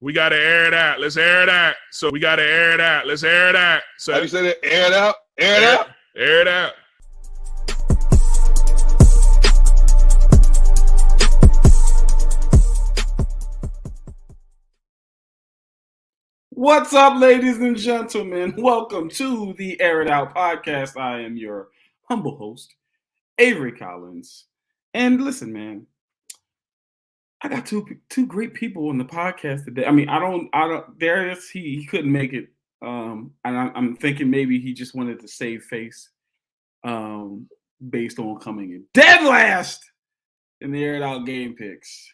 We got to air it out. Let's air it out. So we got to air it out. Let's air it out. So how do you say that? Air it out? Air it out? Air it out. What's up, ladies and gentlemen? Welcome to the Air It Out podcast. I am your humble host, Avery Collins. And listen, man, I got two great people on the podcast today. I mean, I don't. Darius, he couldn't make it. And I'm thinking maybe he just wanted to save face, based on coming in dead last in the Air It Out game picks.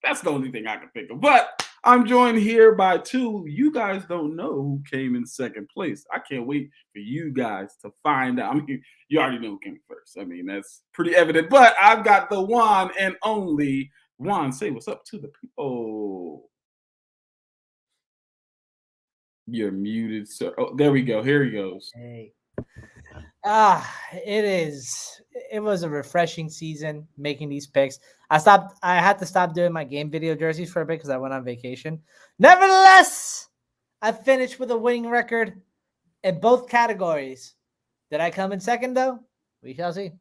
That's the only thing I can think of. But I'm joined here by two. You guys don't know who came in second place. I can't wait for you guys to find out. I mean, you already know who came first. I mean, that's pretty evident. But I've got the one and only Juan. Say what's up to the people. You're muted, sir. Oh, there we go. Here he goes. Hey. It was a refreshing season making these picks. I had to stop doing my game video jerseys for a bit because I went on vacation. Nevertheless, I finished with a winning record in both categories. Did I come in second though? We shall see.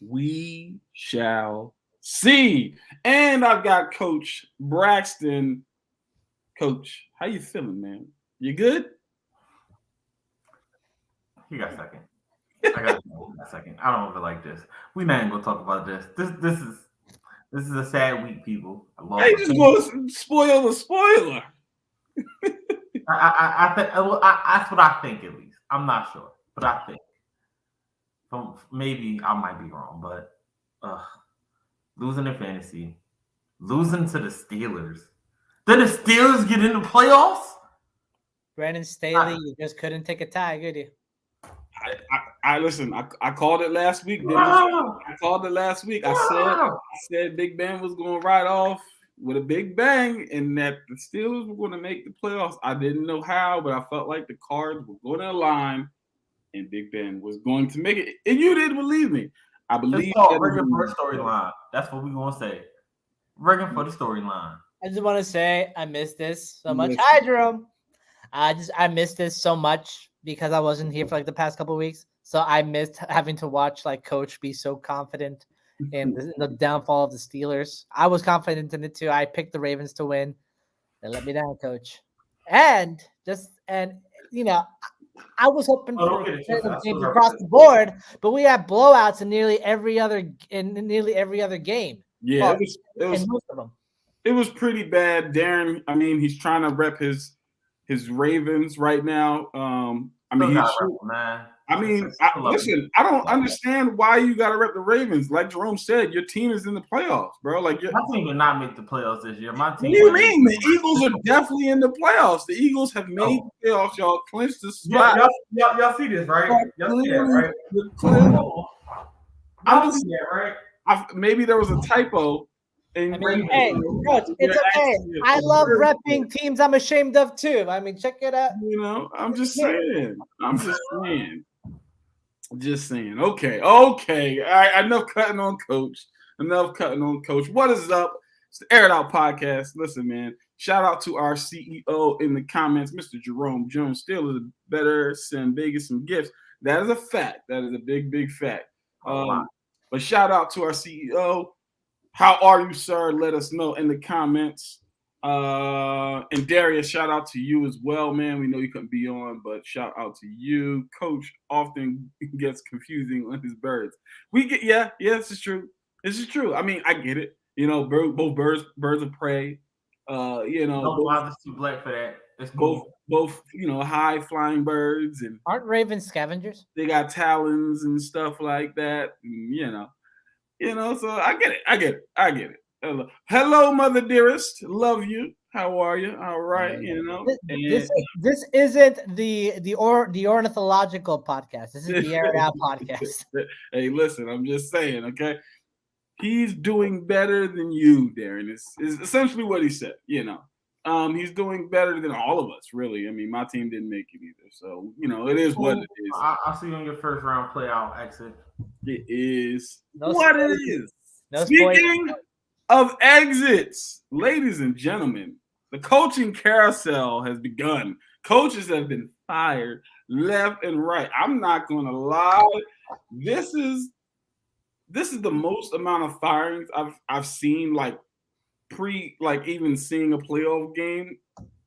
We shall see. And I've got Coach Braxton. Coach, how you feeling, man? You good? He got second. I got second. I don't feel like this. We not even gonna talk about this. This is a sad week, people. I just want to spoil the spoiler. I think that's what I think at least. I'm not sure, but I think. Maybe I might be wrong, but losing in fantasy, losing to the Steelers. Did the Steelers get in the playoffs? Brandon Staley, you just couldn't take a tie, could you? I listen. I called it last week. Wow. I called it last week. I said Big Ben was going to ride off with a big bang, and that the Steelers were going to make the playoffs. I didn't know how, but I felt like the cards were going to align, and Big Ben was going to make it. And you didn't believe me. I believe. Rigging for the storyline. That's what we're going to say. Rigging for the storyline. I just want to say I missed this so much. Hi, Jerome. I missed this so much because I wasn't here for like the past couple of weeks. So I missed having to watch like Coach be so confident in the downfall of the Steelers. I was confident in it too. I picked the Ravens to win. They let me down, Coach. And you know, I was hoping for games across the board, but we had blowouts in nearly every other game. Yeah, most of them. It was pretty bad. Darren, I mean, he's trying to rep his Ravens right now. Listen, I don't understand why you got to rep the Ravens. Like Jerome said, your team is in the playoffs, bro. Like my team did not make the playoffs this year. My team. What do you mean? The Eagles are definitely in the playoffs. The Eagles have made the playoffs. Y'all clinched the spot. Y'all see this, right? Y'all see that, right? I see that, right? Maybe there was a typo. Hey, Coach, it's okay. I love repping teams I'm ashamed of too. I mean, check it out. You know, I'm just saying. Okay. All right, enough cutting on Coach. What is up? It's the Air It Out podcast. Listen, man. Shout out to our CEO in the comments, Mr. Jerome Jones. Still is better. Send Vegas some gifts. That is a fact. That is a big, big fact. But shout out to our CEO. How are you, sir? Let us know in the comments. And Darius, shout out to you as well, man. We know you couldn't be on, but shout out to you. Coach often gets confusing on his birds. This is true. This is true. I mean, I get it. You know, both birds of prey. You know, I'm just too black for that. It's cool. Both, you know, high flying birds, and aren't ravens scavengers? They got talons and stuff like that. And, you know, so I get it. Hello, mother dearest. Love you. How are you? All right, you know. This isn't the ornithological podcast. This is the Air It Out podcast. Hey, listen, I'm just saying, okay? He's doing better than you, Darren. Is essentially what he said, you know. He's doing better than all of us, really. I mean, my team didn't make it either. So, you know, it is what it is. I'll see you on your first round playout exit. It is No what spoilers. it is. No Speaking of exits, ladies and gentlemen, The coaching carousel has begun. Coaches have been fired left and right. I'm not going to lie. This is the most amount of firings I've seen like even seeing a playoff game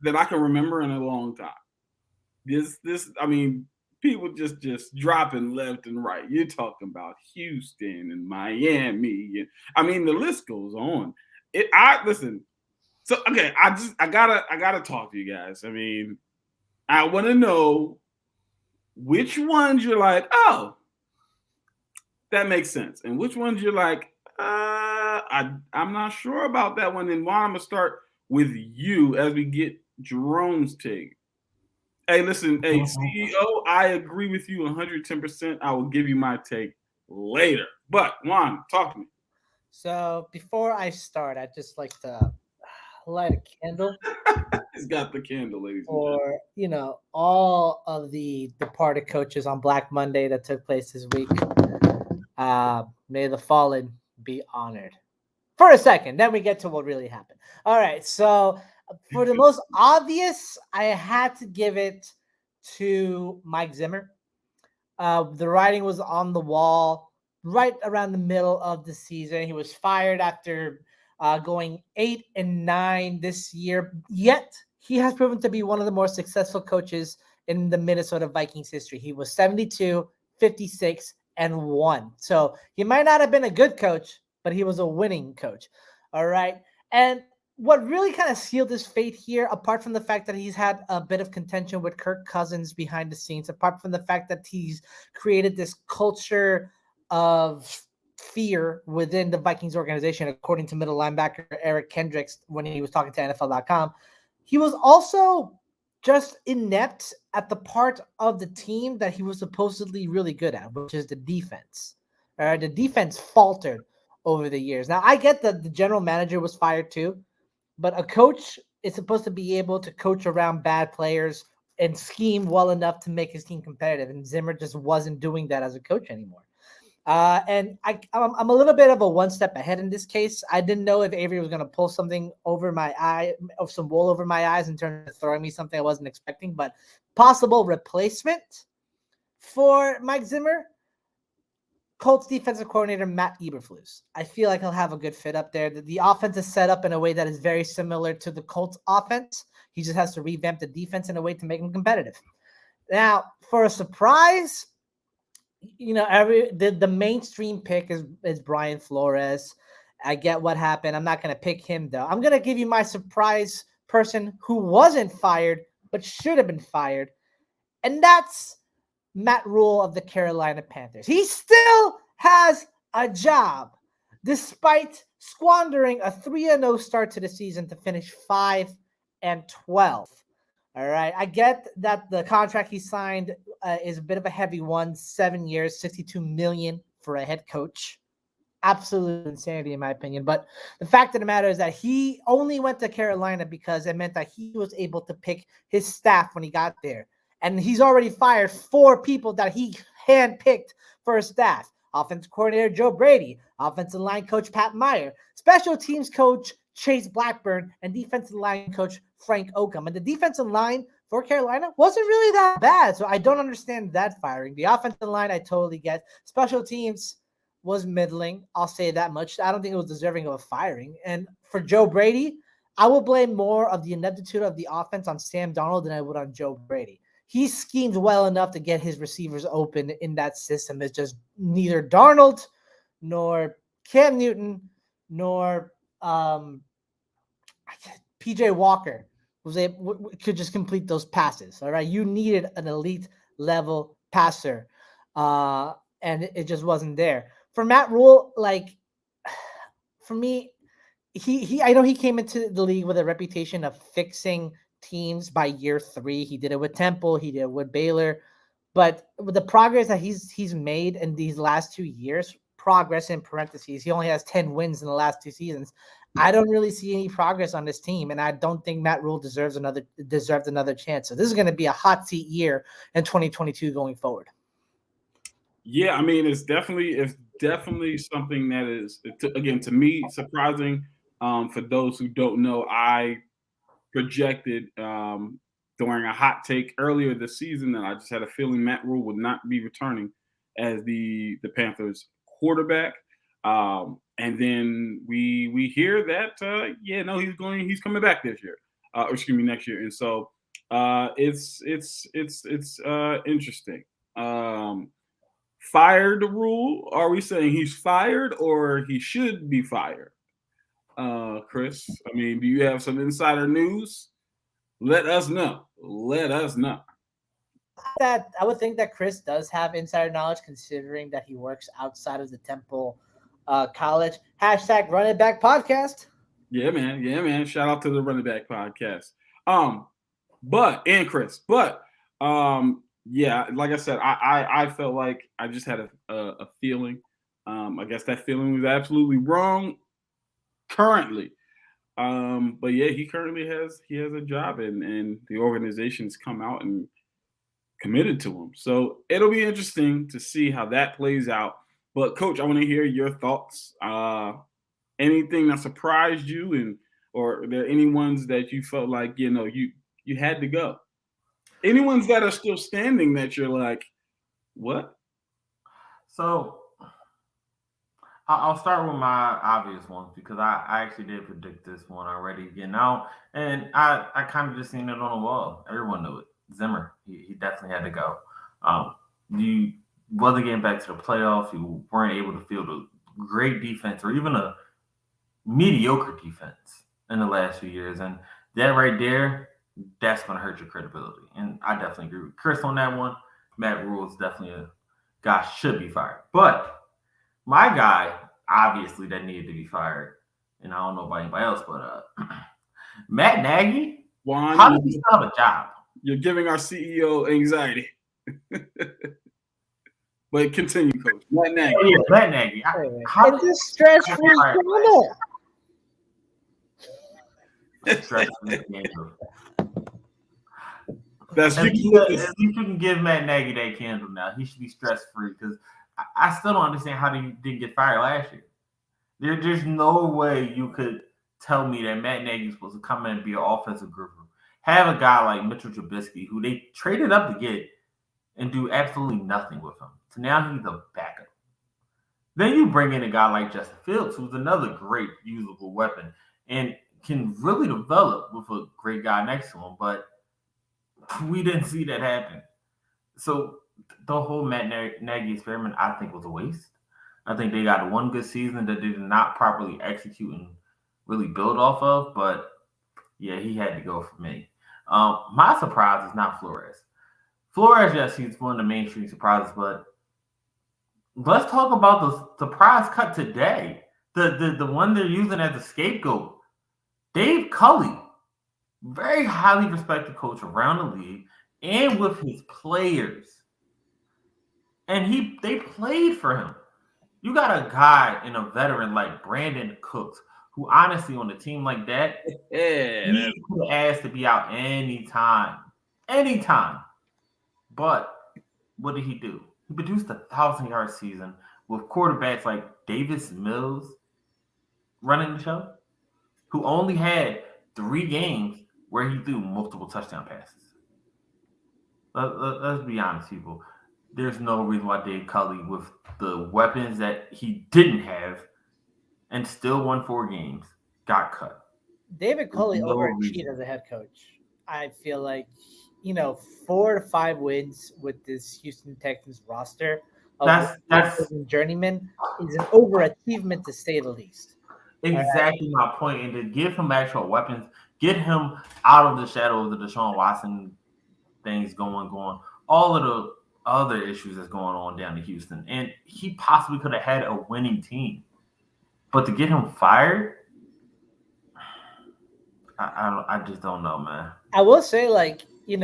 that I can remember in a long time. I mean, people just dropping left and right. You're talking about Houston and Miami. I mean, the list goes on. Listen. So okay, I gotta talk to you guys. I mean, I want to know which ones you're like, oh, that makes sense, and which ones you're like, I'm not sure about that one. And why I'm gonna start with you as we get Jerome's take. Hey, listen, hey, CEO, I agree with you 110%. I will give you my take later. But Juan, talk to me. So before I start, I'd just like to light a candle. He's got the candle, ladies and For all of the departed coaches on Black Monday that took place this week. May the fallen be honored. For a second, then we get to what really happened. All right, so for the most obvious, I had to give it to Mike Zimmer. The writing was on the wall right around the middle of the season. He was fired after going 8-9 this year. Yet he has proven to be one of the more successful coaches in the Minnesota Vikings history. He was 72, 56, and 1. So he might not have been a good coach, but he was a winning coach. All right. And what really kind of sealed his fate here, apart from the fact that he's had a bit of contention with Kirk Cousins behind the scenes, apart from the fact that he's created this culture of fear within the Vikings organization, according to middle linebacker Eric Kendricks when he was talking to NFL.com, he was also just inept at the part of the team that he was supposedly really good at, which is the defense. The defense faltered over the years. Now, I get that the general manager was fired too, but a coach is supposed to be able to coach around bad players and scheme well enough to make his team competitive. And Zimmer just wasn't doing that as a coach anymore. And I'm a little bit of a one step ahead in this case. I didn't know if Avery was going to pull something over my eye, or some wool over my eyes in terms of throwing me something I wasn't expecting, but possible replacement for Mike Zimmer, Colts defensive coordinator Matt Eberflus. I feel like he'll have a good fit up there. The offense is set up in a way that is very similar to the Colts offense. He just has to revamp the defense in a way to make them competitive. Now, for a surprise, the mainstream pick is Brian Flores. I get what happened. I'm not going to pick him, though. I'm going to give you my surprise person who wasn't fired but should have been fired, and that's Matt Rule of the Carolina Panthers. He still has a job despite squandering a 3-0 start to the season to finish 5-12. All right. I get that the contract he signed is a bit of a heavy one, 7 years, $62 million for a head coach. Absolute insanity, in my opinion. But the fact of the matter is that he only went to Carolina because it meant that he was able to pick his staff when he got there. And he's already fired 4 people that he handpicked for his staff. Offensive coordinator Joe Brady, offensive line coach Pat Meyer, special teams coach Chase Blackburn, and defensive line coach Frank Oakham. And the defensive line for Carolina wasn't really that bad, so I don't understand that firing. The offensive line, I totally get. Special teams was middling, I'll say that much. I don't think it was deserving of a firing. And for Joe Brady, I will blame more of the ineptitude of the offense on Sam Darnold than I would on Joe Brady. He schemed well enough to get his receivers open in that system. It's just neither Darnold nor Cam Newton nor PJ Walker could just complete those passes. All right, you needed an elite level passer, and it just wasn't there. For Matt Rule, for me, I know he came into the league with a reputation of fixing teams by year 3. He did it with Temple, he did it with Baylor, but with the progress that he's made in these last 2 years, progress in parentheses, he only has 10 wins in the last 2 seasons. I don't really see any progress on this team, and I don't think Matt Rule deserved another chance. So this is going to be a hot seat year in 2022 going forward. Yeah, I mean, it's definitely something that is, again, to me, surprising. For those who don't know, I projected during a hot take earlier this season that I just had a feeling Matt Rule would not be returning as the Panthers quarterback. And then we hear that he's coming back this year, next year. And so it's interesting. Fired Rule? Are we saying he's fired or he should be fired? Chris, I mean, do you have some insider news? Let us know. That I would think that Chris does have insider knowledge, considering that he works outside of the Temple College. # Running Back Podcast. Yeah, man. Shout out to the Running Back Podcast. Yeah, like I said, I felt like I just had a feeling. I guess that feeling was absolutely wrong currently. But yeah, he currently has a job, and the organization's come out and committed to him. So it'll be interesting to see how that plays out. But Coach, I want to hear your thoughts. Anything that surprised you, or are there any ones that you felt like you had to go? Any ones that are still standing that you're like, what? So I'll start with my obvious ones because I actually did predict this one already getting out, and I kind of just seen it on the wall. Everyone knew it. Zimmer, he definitely had to go. You wasn't getting back to the playoffs. You weren't able to field a great defense or even a mediocre defense in the last few years, and that right there, that's going to hurt your credibility. And I definitely agree with Chris on that one. Matt Rule is definitely a guy should be fired. But my guy, obviously, that needed to be fired, and I don't know about anybody else, but Matt Nagy, Juan, how does he still have a job? You're giving our CEO anxiety. But continue, Coach. Matt Nagy. Yeah, Matt Nagy. It's a stress-free channel. That's at least you can give Matt Nagy that candle now. He should be stress-free because I still don't understand how he didn't get fired last year. There's no way you could tell me that Matt Nagy is supposed to come in and be an offensive guru. Have a guy like Mitchell Trubisky, who they traded up to get, and do absolutely nothing with him. So now he's a backup. Then you bring in a guy like Justin Fields, who's another great usable weapon and can really develop with a great guy next to him. But we didn't see that happen. So the whole Matt Nagy experiment, I think, was a waste. I think they got one good season that they did not properly execute and really build off of. But yeah, he had to go for me. My surprise is not Flores. Flores, yes, he's one of the mainstream surprises, but let's talk about the surprise cut today. The one they're using as a scapegoat. Dave Culley, very highly respected coach around the league and with his players. And they played for him. You got a guy and a veteran like Brandon Cooks, who honestly on a team like that, he could ask to be out anytime. But what did he do? He produced a 1,000-yard season with quarterbacks like Davis Mills running the show, who only had 3 games where he threw multiple touchdown passes. Let's be honest, people. There's no reason why Dave Culley, with the weapons that he didn't have and still won 4 games, got cut. David Culley overachieved as a head coach. I feel like, 4 to 5 wins with this Houston Texans roster of journeyman is an overachievement, to say the least. Exactly my point. And to give him actual weapons, get him out of the shadow of the Deshaun Watson things going, all of the other issues that's going on down in Houston. And he possibly could have had a winning team. But to get him fired, I just don't know, man. I will say, if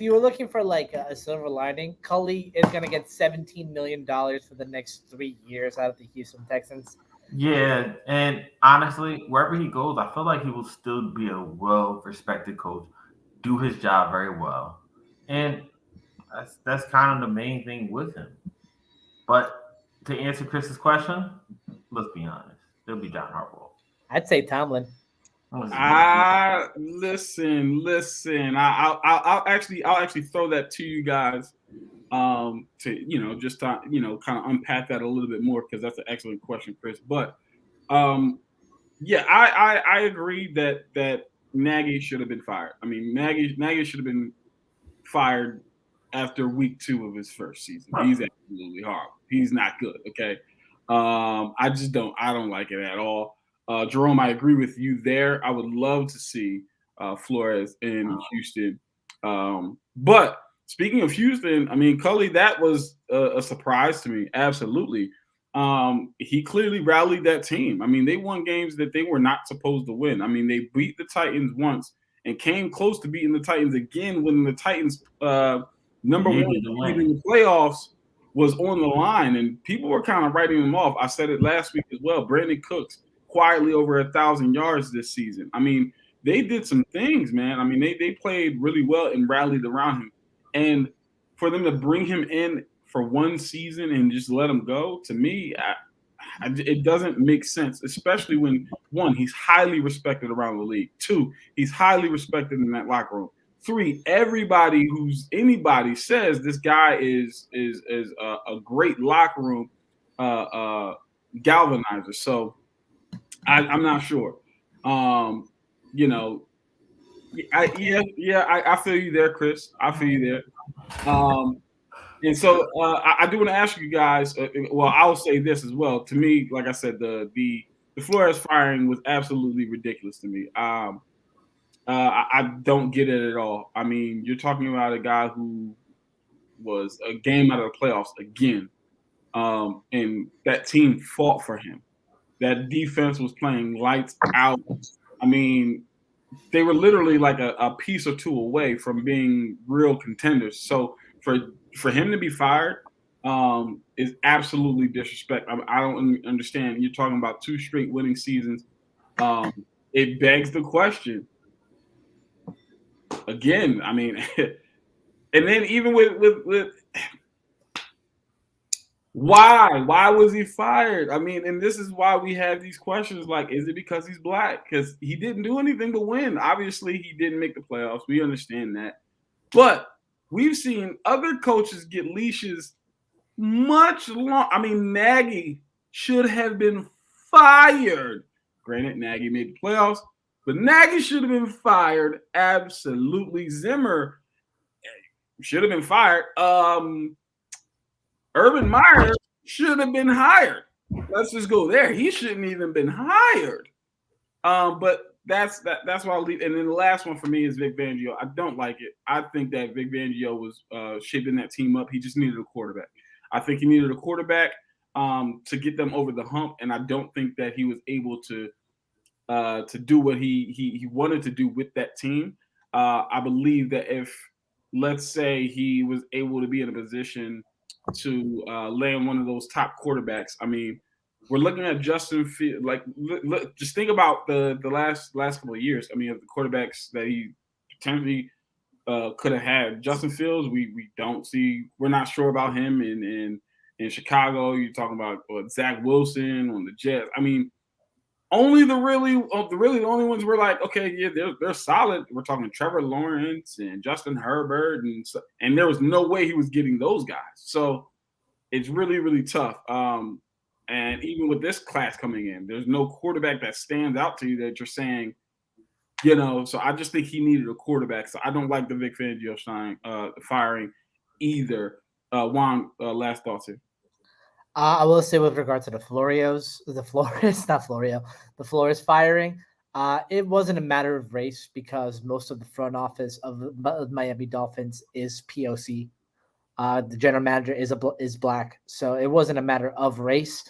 you were looking for a silver lining, Culley is going to get $17 million for the next 3 years out of the Houston Texans. Yeah, and honestly, wherever he goes, I feel like he will still be a well-respected coach, do his job very well, and that's kind of the main thing with him. But to answer Chris's question, let's be honest, it'll be John Harbaugh. I'd say Tomlin. Listen. I'll actually throw that to you guys. To just to, kind of unpack that a little bit more, because that's an excellent question, Chris. But yeah, I agree that Nagy should have been fired. I mean, Nagy should have been fired after week 2 of his first season. He's absolutely horrible. He's not good. Okay. I don't like it at all. Jerome, I agree with you there. I would love to see Flores in Houston. But speaking of Houston, I mean, Cully, that was a surprise to me. Absolutely. He clearly rallied that team. I mean, they won games that they were not supposed to win. I mean, they beat the Titans once and came close to beating the Titans again when the Titans number one seed in the playoffs was on the line, and people were kind of writing them off. I said it last week as well. Brandon Cooks quietly over 1,000 yards this season. I mean, they did some things, man. I mean, they played really well and rallied around him. And for them to bring him in for one season and just let him go, to me, it doesn't make sense, especially when, 1, he's highly respected around the league. 2, he's highly respected in that locker room. 3, anybody says this guy is a great locker room galvanizer. So I'm not sure. I feel you there, Chris. I feel you there. And so I do want to ask you guys. Well, I'll say this as well. To me, like I said, the Flores firing was absolutely ridiculous to me. I don't get it at all. I mean, you're talking about a guy who was a game out of the playoffs again, and that team fought for him. That defense was playing lights out. I mean, they were literally like a piece or two away from being real contenders. So for him to be fired is absolutely disrespect. I don't understand. You're talking about 2 straight winning seasons. It begs the question again. I mean, and then even with why was he fired? I mean, and this is why we have these questions like, is it because he's black? Because he didn't do anything but win. Obviously, he didn't make the playoffs. We understand that. But we've seen other coaches get leashes much long. I mean, Nagy should have been fired. Granted, Nagy made the playoffs, but Nagy should have been fired. Absolutely. Zimmer should have been fired. Urban Meyer should have been hired. Let's just go there. He shouldn't even been hired. But that's why I'll leave. And then the last one for me is Vic Fangio. I don't like it. I think that Vic Fangio was shaping that team up. He just needed a quarterback. I think he needed a quarterback to get them over the hump, and I don't think that he was able to do what he wanted to do with that team. I believe that if, let's say, he was able to be in a position to land one of those top quarterbacks, I mean, we're looking at Justin Fields. Like, look, just think about the last couple of years. I mean, of the quarterbacks that he potentially could have had. Justin Fields, we don't see. We're not sure about him in Chicago. You're talking about Zach Wilson on the Jets. I mean, the only ones we're like, okay, yeah, they're solid. We're talking Trevor Lawrence and Justin Herbert, and there was no way he was getting those guys. So it's really, really tough. And even with this class coming in, there's no quarterback that stands out to you that you're saying, so I just think he needed a quarterback. So I don't like the Vic Fangio firing either. Juan, last thoughts here. I will say with regard to the Flores firing, it wasn't a matter of race because most of the front office of the Miami Dolphins is POC. The general manager is black, so it wasn't a matter of race.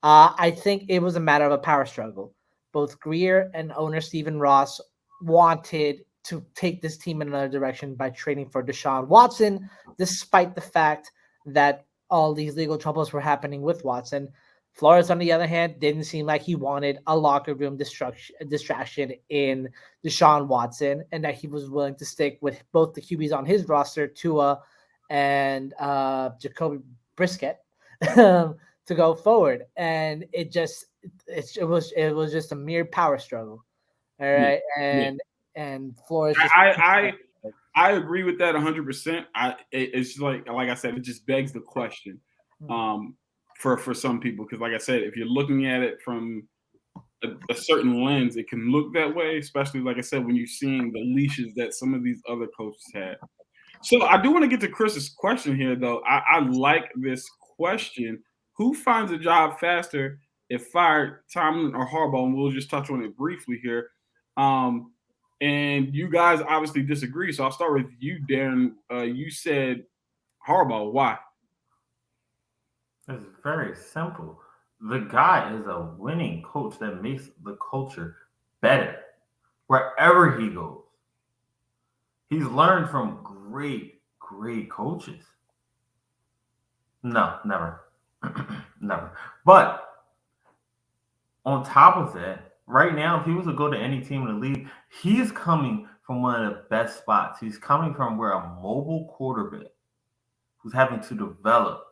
I think it was a matter of a power struggle. Both Greer and owner Stephen Ross wanted to take this team in another direction by trading for Deshaun Watson, despite the fact that all these legal troubles were happening with Watson. Flores, on the other hand, didn't seem like he wanted a locker room distraction in Deshaun Watson, and that he was willing to stick with both the QBs on his roster, Tua and Jacoby Brissett, to go forward. And it was just a mere power struggle. All right, and Flores. I agree with that 100%. It's like I said, it just begs the question for some people, because like I said, if you're looking at it from a certain lens, it can look that way, especially like I said, when you're seeing the leashes that some of these other coaches had. So I do want to get to Chris's question here, though. I like this question. Who finds a job faster if fired, Tomlin or Harbaugh? And we'll just touch on it briefly here. And you guys obviously disagree. So I'll start with you, Darren. You said Harbaugh. Why? It's very simple. The guy is a winning coach that makes the culture better wherever he goes. He's learned from great coaches. No, never. Never. But on top of that, right now, if he was to go to any team in the league, he's coming from one of the best spots. He's coming from where a mobile quarterback who's having to develop,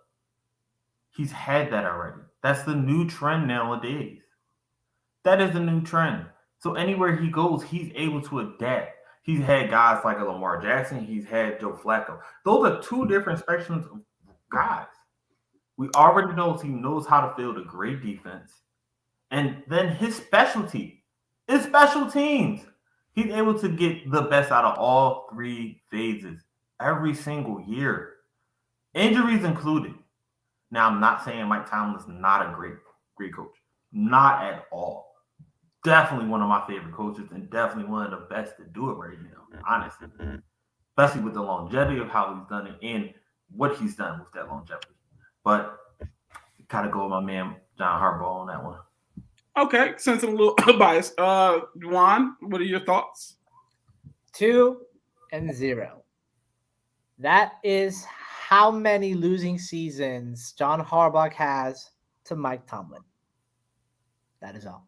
he's had that already. That's the new trend nowadays. That is the new trend. So anywhere he goes, he's able to adapt. He's had guys like a Lamar Jackson. He's had Joe Flacco. Those are two different spectrums of guys. We already know he knows how to field a great defense. And then his specialty is special teams. He's able to get the best out of all three phases every single year. Injuries included. Now, I'm not saying Mike Tomlin is not a great coach. Not at all. Definitely one of my favorite coaches and definitely one of the best to do it right now, honestly. Especially with the longevity of how he's done it and what he's done with that longevity. But gotta go with my man John Harbaugh on that one. Okay, sense a little bias. Juan, what are your thoughts? 2-0. That is how many losing seasons John Harbaugh has to Mike Tomlin. That is all.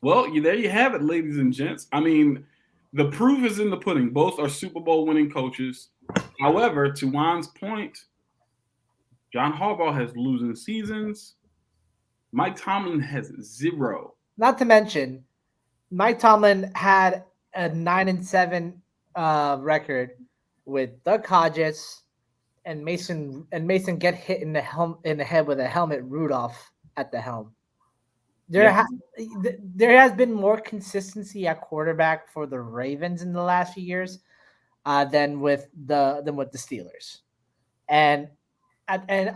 Well, there you have it, ladies and gents. I mean, the proof is in the pudding. Both are Super Bowl winning coaches. However, to Juan's point, John Harbaugh has losing seasons. Mike Tomlin has 0. Not to mention, Mike Tomlin had a 9-7 record with Doug Hodges and Mason get hit in the head with a helmet, Rudolph at the helm. There has been more consistency at quarterback for the Ravens in the last few years than with the Steelers, and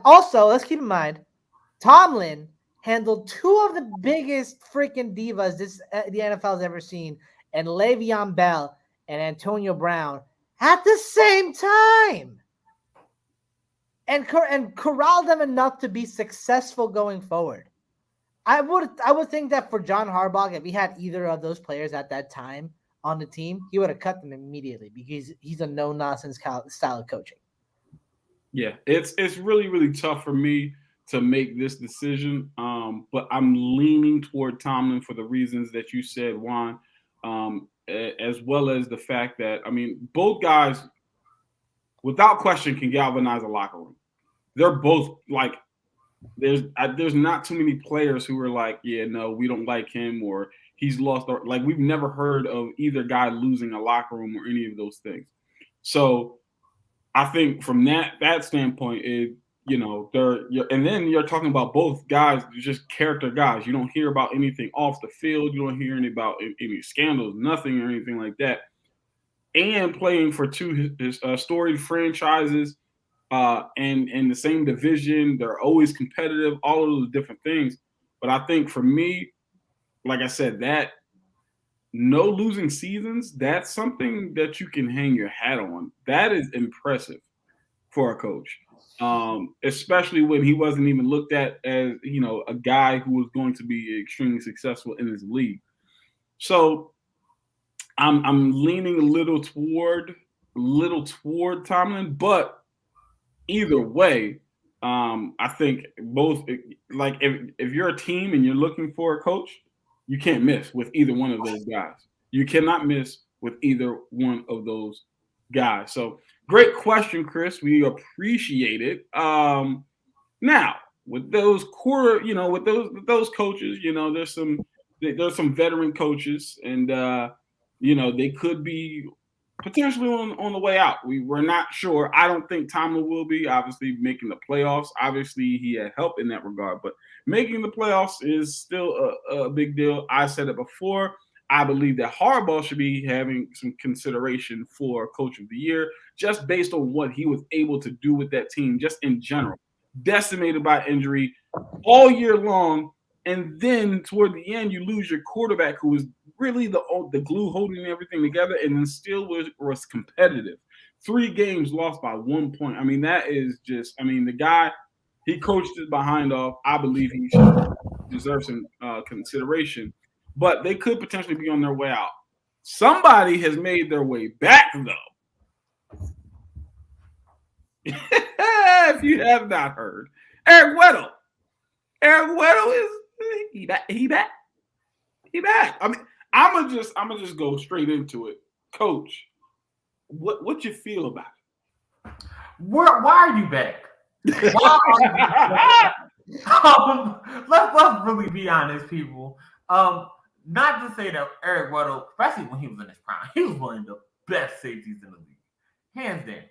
also let's keep in mind, Tomlin handled 2 of the biggest freaking divas the NFL has ever seen, and Le'Veon Bell and Antonio Brown at the same time, and corralled them enough to be successful going forward. I would think that for John Harbaugh, if he had either of those players at that time on the team, he would have cut them immediately because he's a no-nonsense style of coaching. Yeah, it's really, really tough for me to make this decision, but I'm leaning toward Tomlin for the reasons that you said, Juan, as well as the fact that, I mean, both guys, without question, can galvanize a locker room. They're both like, there's not too many players who are like, yeah, no, we don't like him, or he's lost. Or like, we've never heard of either guy losing a locker room or any of those things. So I think from that standpoint, and then you're talking about both guys, just character guys. You don't hear about anything off the field. You don't hear about any scandals, nothing or anything like that. And playing for 2 storied franchises. And in the same division, they're always competitive, all of those different things. But I think for me, like I said, that no losing seasons, that's something that you can hang your hat on. That is impressive for a coach, especially when he wasn't even looked at as, a guy who was going to be extremely successful in his league. So I'm leaning a little toward Tomlin, but either way, I think both, like if you're a team and you're looking for a coach, you can't miss with either one of those guys. You cannot miss with either one of those guys. So great question, Chris. We appreciate it. Now with those core, with those coaches, there's some there's some veteran coaches, and they could be potentially on the way out. We're not sure. I don't think Tomlin will be obviously making the playoffs. Obviously, he had help in that regard, but making the playoffs is still a big deal. I said it before. I believe that Harbaugh should be having some consideration for Coach of the Year, just based on what he was able to do with that team, just in general. Decimated by injury all year long, and then toward the end, you lose your quarterback, who was really the glue holding everything together, and then still was competitive. 3 games lost by 1 point. I mean, that is just. I mean, the guy, he coached his behind off. I believe he should deserve some consideration. But they could potentially be on their way out. Somebody has made their way back, though. If you have not heard, Eric Weddle. Eric Weddle is he back. He back. I mean, I'm gonna just go straight into it, Coach. What you feel about it? Why are you back? Why are you back? Let's really be honest, people. Not to say that Eric Weddle, especially when he was in his prime, he was one of the best safeties in the league, hands down.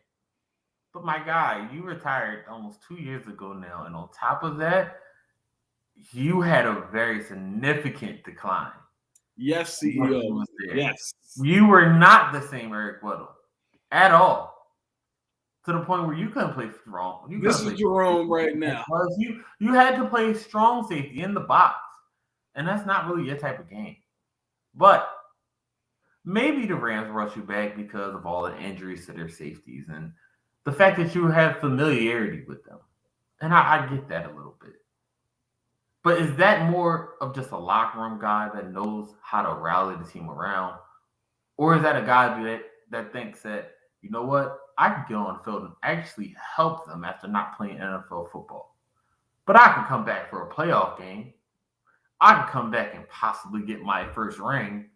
But my guy, you retired almost 2 years ago now, and on top of that, you had a very significant decline. Yes, CEO. Yes. You were not the same Eric Weddle at all. To the point where you couldn't play strong. This is Jerome right now. You had to play strong safety in the box. And that's not really your type of game. But maybe the Rams rush you back because of all the injuries to their safeties and the fact that you have familiarity with them. And I get that a little bit. But is that more of just a locker room guy that knows how to rally the team around? Or is that a guy that thinks that, you know what, I can get on the field and actually help them after not playing NFL football. But I can come back for a playoff game. I can come back and possibly get my first ring.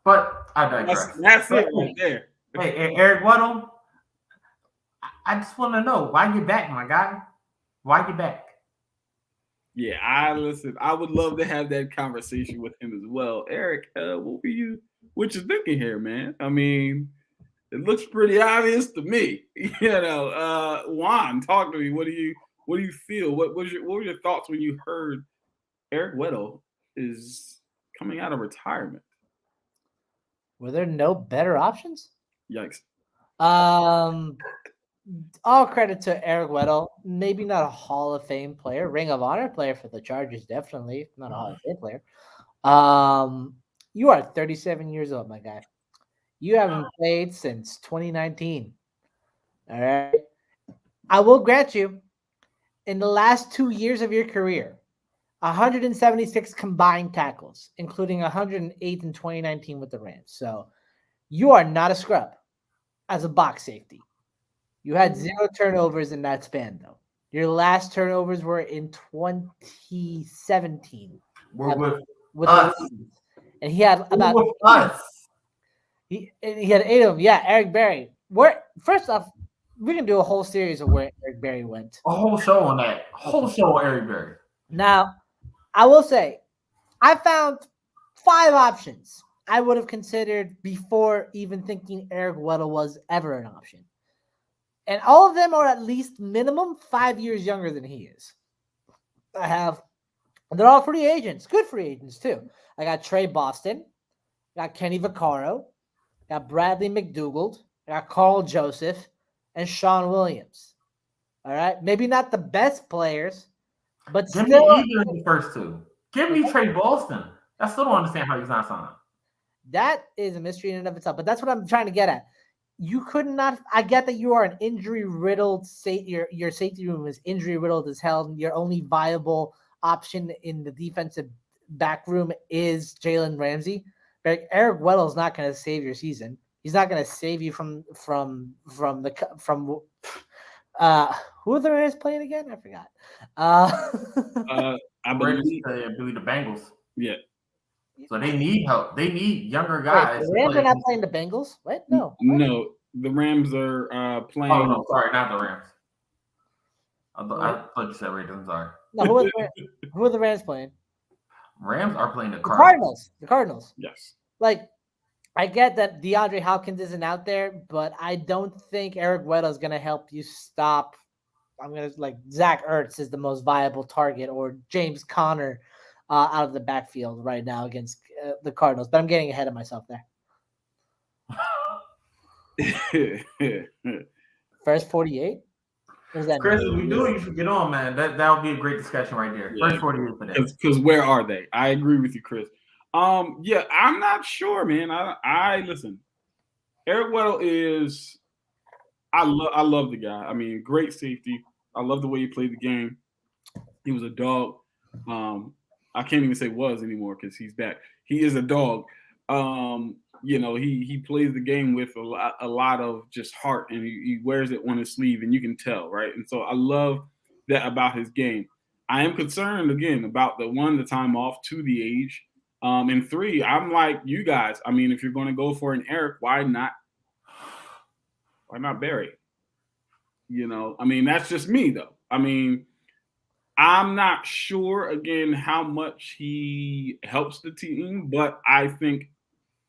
But I digress. That's it right there. Hey, Eric Weddle, I just want to know, why you back, my guy? Why you back? Yeah, I would love to have that conversation with him as well. Eric, what you thinking here, man? I mean, it looks pretty obvious to me. Juan, talk to me. What do you feel? What were your thoughts when you heard Eric Weddle is coming out of retirement? Were there no better options? Yikes. All credit to Eric Weddle. Maybe not a Hall of Fame player, Ring of Honor player for the Chargers, definitely not a Hall of Fame player. You are 37 years old, my guy. You haven't played since 2019. All right. I will grant you, in the last 2 years of your career, 176 combined tackles, including 108 in 2019 with the Rams. So you are not a scrub as a box safety. You had 0 turnovers in that span, though. Your last turnovers were in 2017. With us. And he had about with us. He had 8 of them. Yeah, Eric Berry. First off, we can do a whole series of where Eric Berry went. A whole show on that. A whole show on Eric Berry. Now, I will say, I found 5 options I would have considered before even thinking Eric Weddle was ever an option. And all of them are at least minimum 5 years younger than he is. They're all free agents. Good free agents, too. I got Trey Boston. I got Kenny Vaccaro. I got Bradley McDougald. I got Carl Joseph. And Sean Williams. All right? Maybe not the best players, but Give still. me either of the first 2. Give me Trey Boston. I still don't understand how he's not signed. That is a mystery in and of itself, but that's what I'm trying to get at. You could not. I get that you are an injury-riddled safety. Your safety room is injury-riddled as hell. And your only viable option in the defensive back room is Jalen Ramsey. But Eric Weddle is not going to save your season. He's not going to save you from who are the Rams playing again? I forgot. I believe the Bengals. Yeah. So they need help. They need younger guys. Wait, the Rams are not playing the Bengals? What? No. No, the Rams are playing. Oh, no, sorry, not the Rams. I thought you said Raiders. I'm sorry. No, who are the Rams playing? Rams are playing the The Cardinals. Cardinals. Yes. Like, I get that DeAndre Hopkins isn't out there, but I don't think Eric Weddle is going to help you stop. Zach Ertz is the most viable target, or James Conner out of the backfield right now against the Cardinals. But I'm getting ahead of myself there. First 48? What does that Chris, mean? if we do it, you should get on, man. That would be a great discussion right there. Yeah, First 48 for that. Because where are they? I agree with you, Chris. Yeah, I'm not sure, man. I listen. Eric Weddle is. I love the guy. I mean, great safety. I love the way he played the game. He was a dog. I can't even say was anymore because he's back. He is a dog. He plays the game with a lot of just heart, and he wears it on his sleeve, and you can tell, right? And so I love that about his game. I am concerned again about the time off, 2, the age, and 3. I'm like you guys. I mean, if you're going to go for an Eric, why not Barry? I mean, that's just me though. I mean, I'm not sure again how much he helps the team, but I think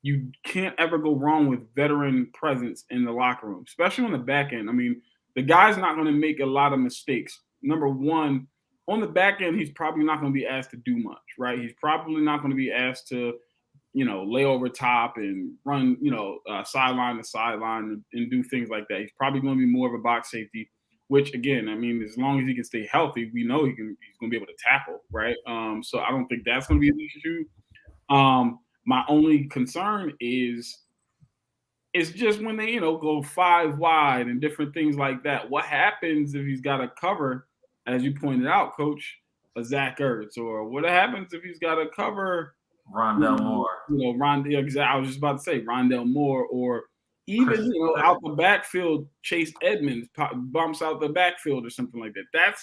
you can't ever go wrong with veteran presence in the locker room, especially on the back end. I mean, the guy's not going to make a lot of mistakes. Number one, on the back end, he's probably not going to be asked to do much, right? He's probably not going to be asked to, lay over top and run, sideline to sideline and do things like that. He's probably going to be more of a box safety, which again, I mean, as long as he can stay healthy, we know he's going to be able to tackle, right? So I don't think that's going to be an issue. My only concern is just when they, go 5 wide and different things like that. What happens if he's got to cover, as you pointed out, Coach, a Zach Ertz, or what happens if he's got to cover Rondell Moore? I was just about to say Rondell Moore, or even out the backfield, Chase Edmonds bumps out the backfield or something like that.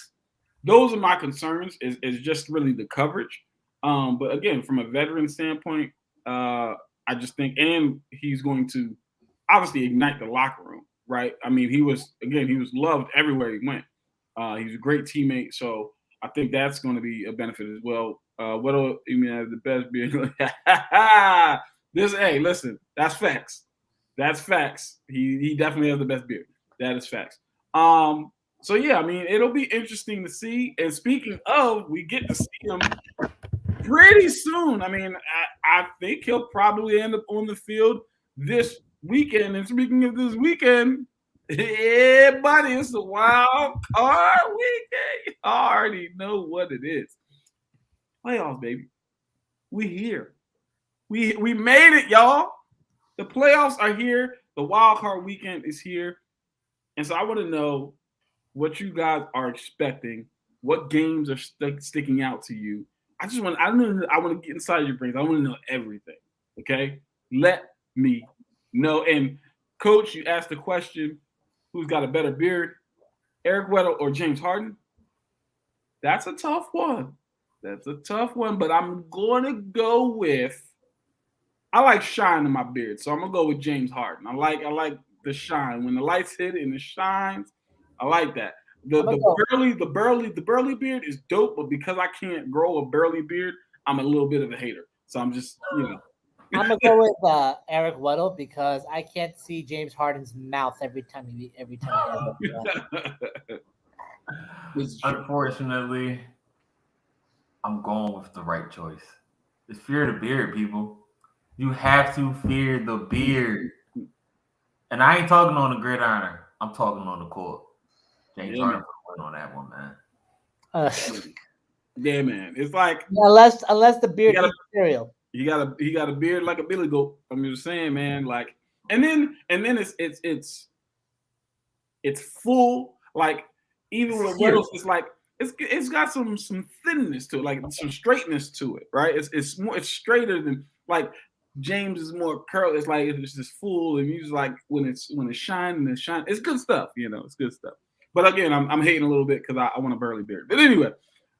Those are my concerns. Is just really the coverage. But again, from a veteran standpoint, I just think, and he's going to obviously ignite the locker room, right? I mean, he was loved everywhere he went. He was a great teammate, so I think that's going to be a benefit as well. Weddle, has the best beard. Listen, that's facts. That's facts. He definitely has the best beard. That is facts. So yeah, I mean, it'll be interesting to see. And speaking of, we get to see him pretty soon. I mean, I think he'll probably end up on the field this weekend. And speaking of this weekend, yeah, buddy, it's the wild card weekend. I already know what it is. Playoffs, baby. We here. We made it, y'all. The playoffs are here. The wild card weekend is here. And so I want to know what you guys are expecting. What games are sticking out to you? I want to get inside your brains. I want to know everything. Okay? Let me know. And Coach, you asked the question, who's got a better beard? Eric Weddle or James Harden? That's a tough one. But I'm going to go with, I like shine in my beard, so I'm going to go with James Harden. I like the shine. When the lights hit it and it shines, I like that. The burly beard is dope, but because I can't grow a burly beard, I'm a little bit of a hater. So I'm just, I'm gonna go with Eric Weddle because I can't see James Harden's mouth every time he has it. Unfortunately, I'm going with the right choice. It's fear the beard, people. You have to fear the beard. And I ain't talking on the gridiron. I'm talking on the court. James Harden went on that one, man. Yeah, man. It's like unless the beard is cereal. He got a beard like a billy goat. I'm just saying, man. Like, and then it's full. Like, even with Weddle, it's like it's got some thinness to it, like some straightness to it, right? It's straighter than, like, James is more curly. It's like it's just full, and he's like when it shines. It's good stuff, It's good stuff. But again, I'm hating a little bit because I want a burly beard. But anyway,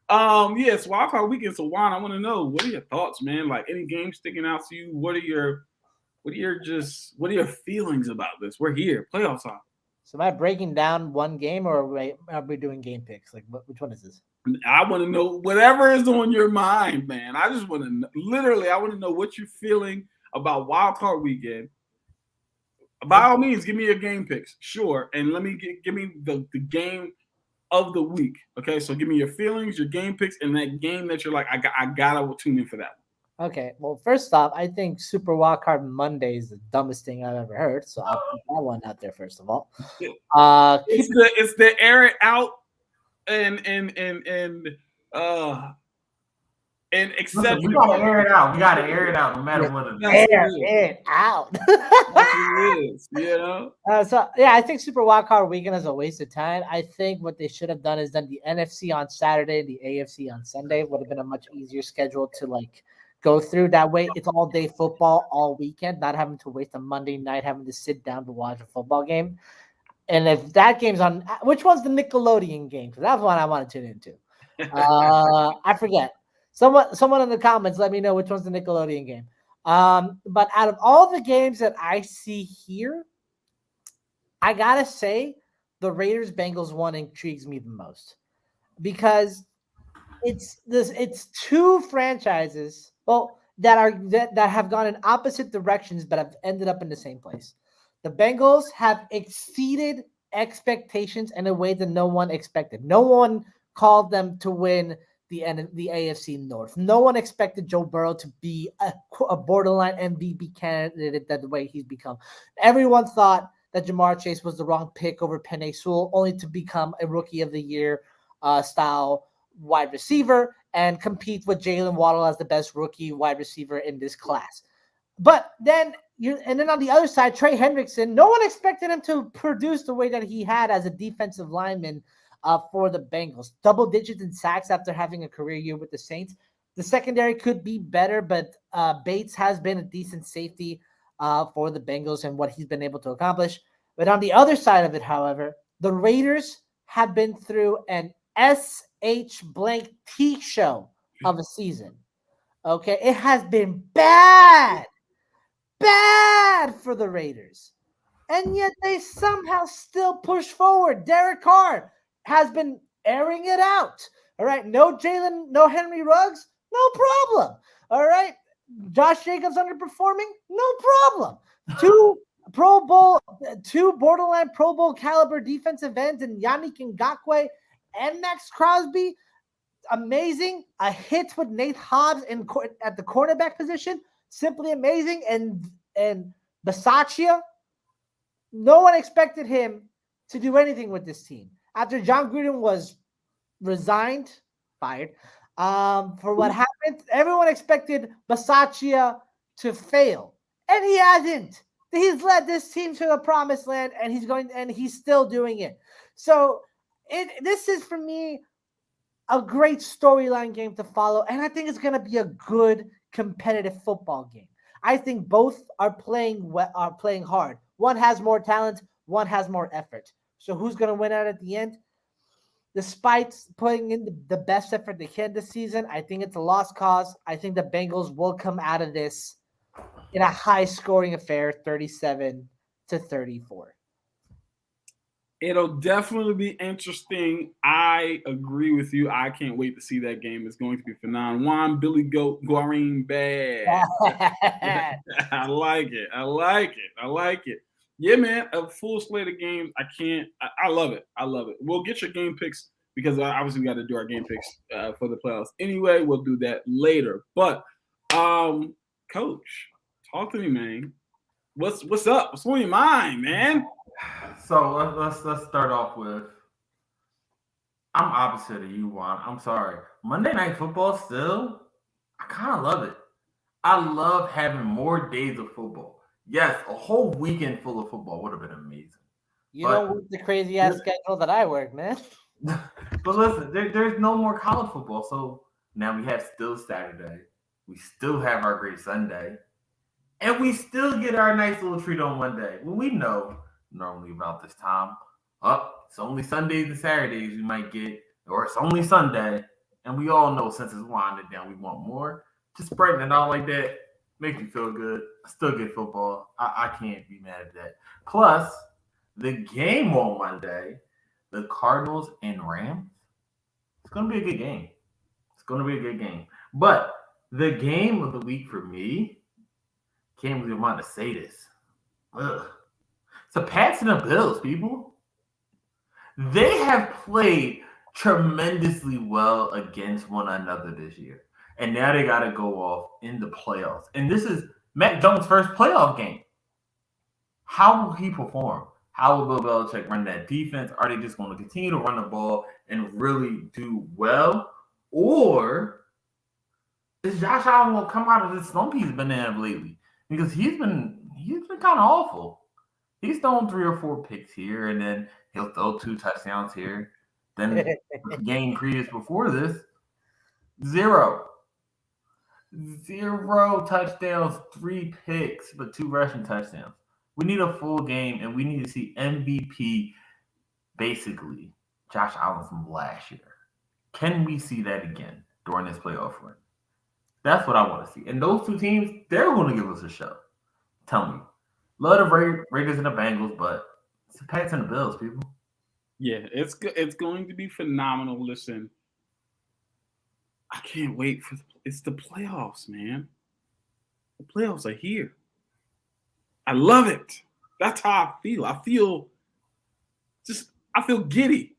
yes, wild card weekend. So Juan, I want to know, what are your thoughts, man? Like, any games sticking out to you? What are your feelings about this? We're here, playoffs on. So am I breaking down one game, or are we doing game picks? Like, which one is this? I want to know whatever is on your mind, man. I just want to literally. I want to know what you're feeling about Wild Card Weekend. By all means, give me your game picks, sure, and let me give me the game of the week. Okay, so give me your feelings, your game picks, and that game that you're like, I gotta tune in for that. Okay, well, first off, I think Super Wildcard Monday is the dumbest thing I've ever heard. So I'll put that one out there first of all. It's the air it out and etc. We gotta air it out. We gotta air it out no matter what it is. Air it out. That's what it is, you know. So yeah, I think Super Wildcard Weekend is a waste of time. I think what they should have done is done the NFC on Saturday, the AFC on Sunday. Would have been a much easier schedule to like go through. That way, it's all day football all weekend, not having to waste a Monday night having to sit down to watch a football game. And if that game's on, which one's the Nickelodeon game? Because that's one I want to tune into. I forget. Someone in the comments, let me know which one's the Nickelodeon game. But out of all the games that I see here, I gotta say the Raiders Bengals one intrigues me the most because it's two franchises that have gone in opposite directions but have ended up in the same place. The Bengals have exceeded expectations in a way that no one expected. No one called them to win the AFC North. No one expected Joe Burrow to be a borderline MVP candidate the way he's become. Everyone thought that Jamar Chase was the wrong pick over Penei Sewell, only to become a Rookie of the Year style wide receiver and compete with Jalen Waddle as the best rookie wide receiver in this class. But then on the other side, Trey Hendrickson, no one expected him to produce the way that he had as a defensive lineman for the Bengals. Double digits in sacks after having a career year with the Saints. The secondary could be better, but Bates has been a decent safety for the Bengals and what he's been able to accomplish. But on the other side of it, however, the Raiders have been through an SH blank T show of a season. Okay, it has been bad for the Raiders. And yet they somehow still push forward. Derek Carr has been airing it out. All right, no Jalen, no Henry Ruggs, no problem. All right, Josh Jacobs underperforming, no problem. Two borderline Pro Bowl caliber defensive ends in Yannick Ngakoue and Max Crosby, amazing. A hit with Nate Hobbs at the cornerback position, simply amazing. And Bisaccia, no one expected him to do anything with this team. After John Gruden was fired, for what happened, everyone expected Bisaccia to fail. And he hasn't. He's led this team to the promised land, and he's still doing it. So this is, for me, a great storyline game to follow, and I think it's going to be a good competitive football game. I think both are playing hard. One has more talent, one has more effort. So who's going to win out at the end? Despite putting in the best effort they can this season, I think it's a lost cause. I think the Bengals will come out of this in a high-scoring affair, 37-34. It'll definitely be interesting. I agree with you. I can't wait to see that game. It's going to be phenomenal. Juan Billy Goat Green Bad. I like it. Yeah, man. A full slate of games. I love it. We'll get your game picks because obviously we got to do our game picks for the playoffs. Anyway, we'll do that later. But, Coach, talk to me, man. What's up? What's on your mind, man? So let's start off with, I'm opposite of you, Juan. I'm sorry. Monday Night Football still, I kind of love it. I love having more days of football. Yes, a whole weekend full of football would have been amazing. You don't work the crazy ass schedule that I work, man. But listen, there's no more college football, so now we have still Saturday. We still have our great Sunday. And we still get our nice little treat on Monday. Well, we know normally about this time, it's only Sundays and Saturdays we might get, or it's only Sunday. And we all know since it's winding down, we want more. Just spreading it out like that makes me feel good. I still get football. I can't be mad at that. Plus, the game on Monday, the Cardinals and Rams, It's going to be a good game. It's going to be a good game. But the game of the week for me, can't believe I'm about to say this. Ugh. It's the Pats and the Bills, people. They have played tremendously well against one another this year. And now they got to go off in the playoffs. And this is Matt Jones' first playoff game. How will he perform? How will Bill Belichick run that defense? Are they just going to continue to run the ball and really do well? Or is Josh Allen going to come out of this slump he's been in lately? Because he's been kind of awful. He's thrown 3 or 4 picks here, and then he'll throw 2 touchdowns here. Then the game previous before this, 0 touchdowns, 3 picks, but 2 rushing touchdowns. We need a full game, and we need to see MVP, basically, Josh Allen from last year. Can we see that again during this playoff run? That's what I want to see. And those 2 teams, they're going to give us a show. Tell me. Love the Raiders and the Bengals, but it's the Pats and the Bills, people. Yeah, it's going to be phenomenal. Listen, I can't wait for it's the playoffs, man. The playoffs are here. I love it. That's how I feel. I feel giddy.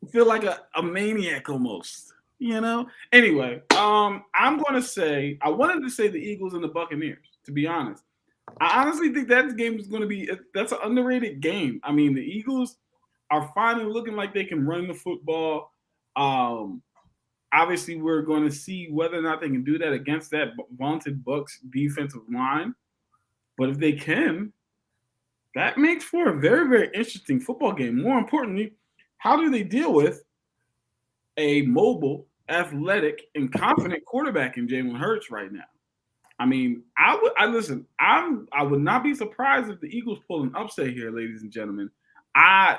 I feel like a maniac almost, you know? Anyway, I'm going to say, I wanted to say the Eagles and the Buccaneers, to be honest. I honestly think that game is going to be, that's an underrated game. I mean, the Eagles are finally looking like they can run the football. Obviously, we're going to see whether or not they can do that against that vaunted Bucs defensive line. But if they can, that makes for a very, very interesting football game. More importantly, how do they deal with a mobile, athletic, and confident quarterback in Jalen Hurts right now? I mean, I would not be surprised if the Eagles pull an upset here, ladies and gentlemen. I'm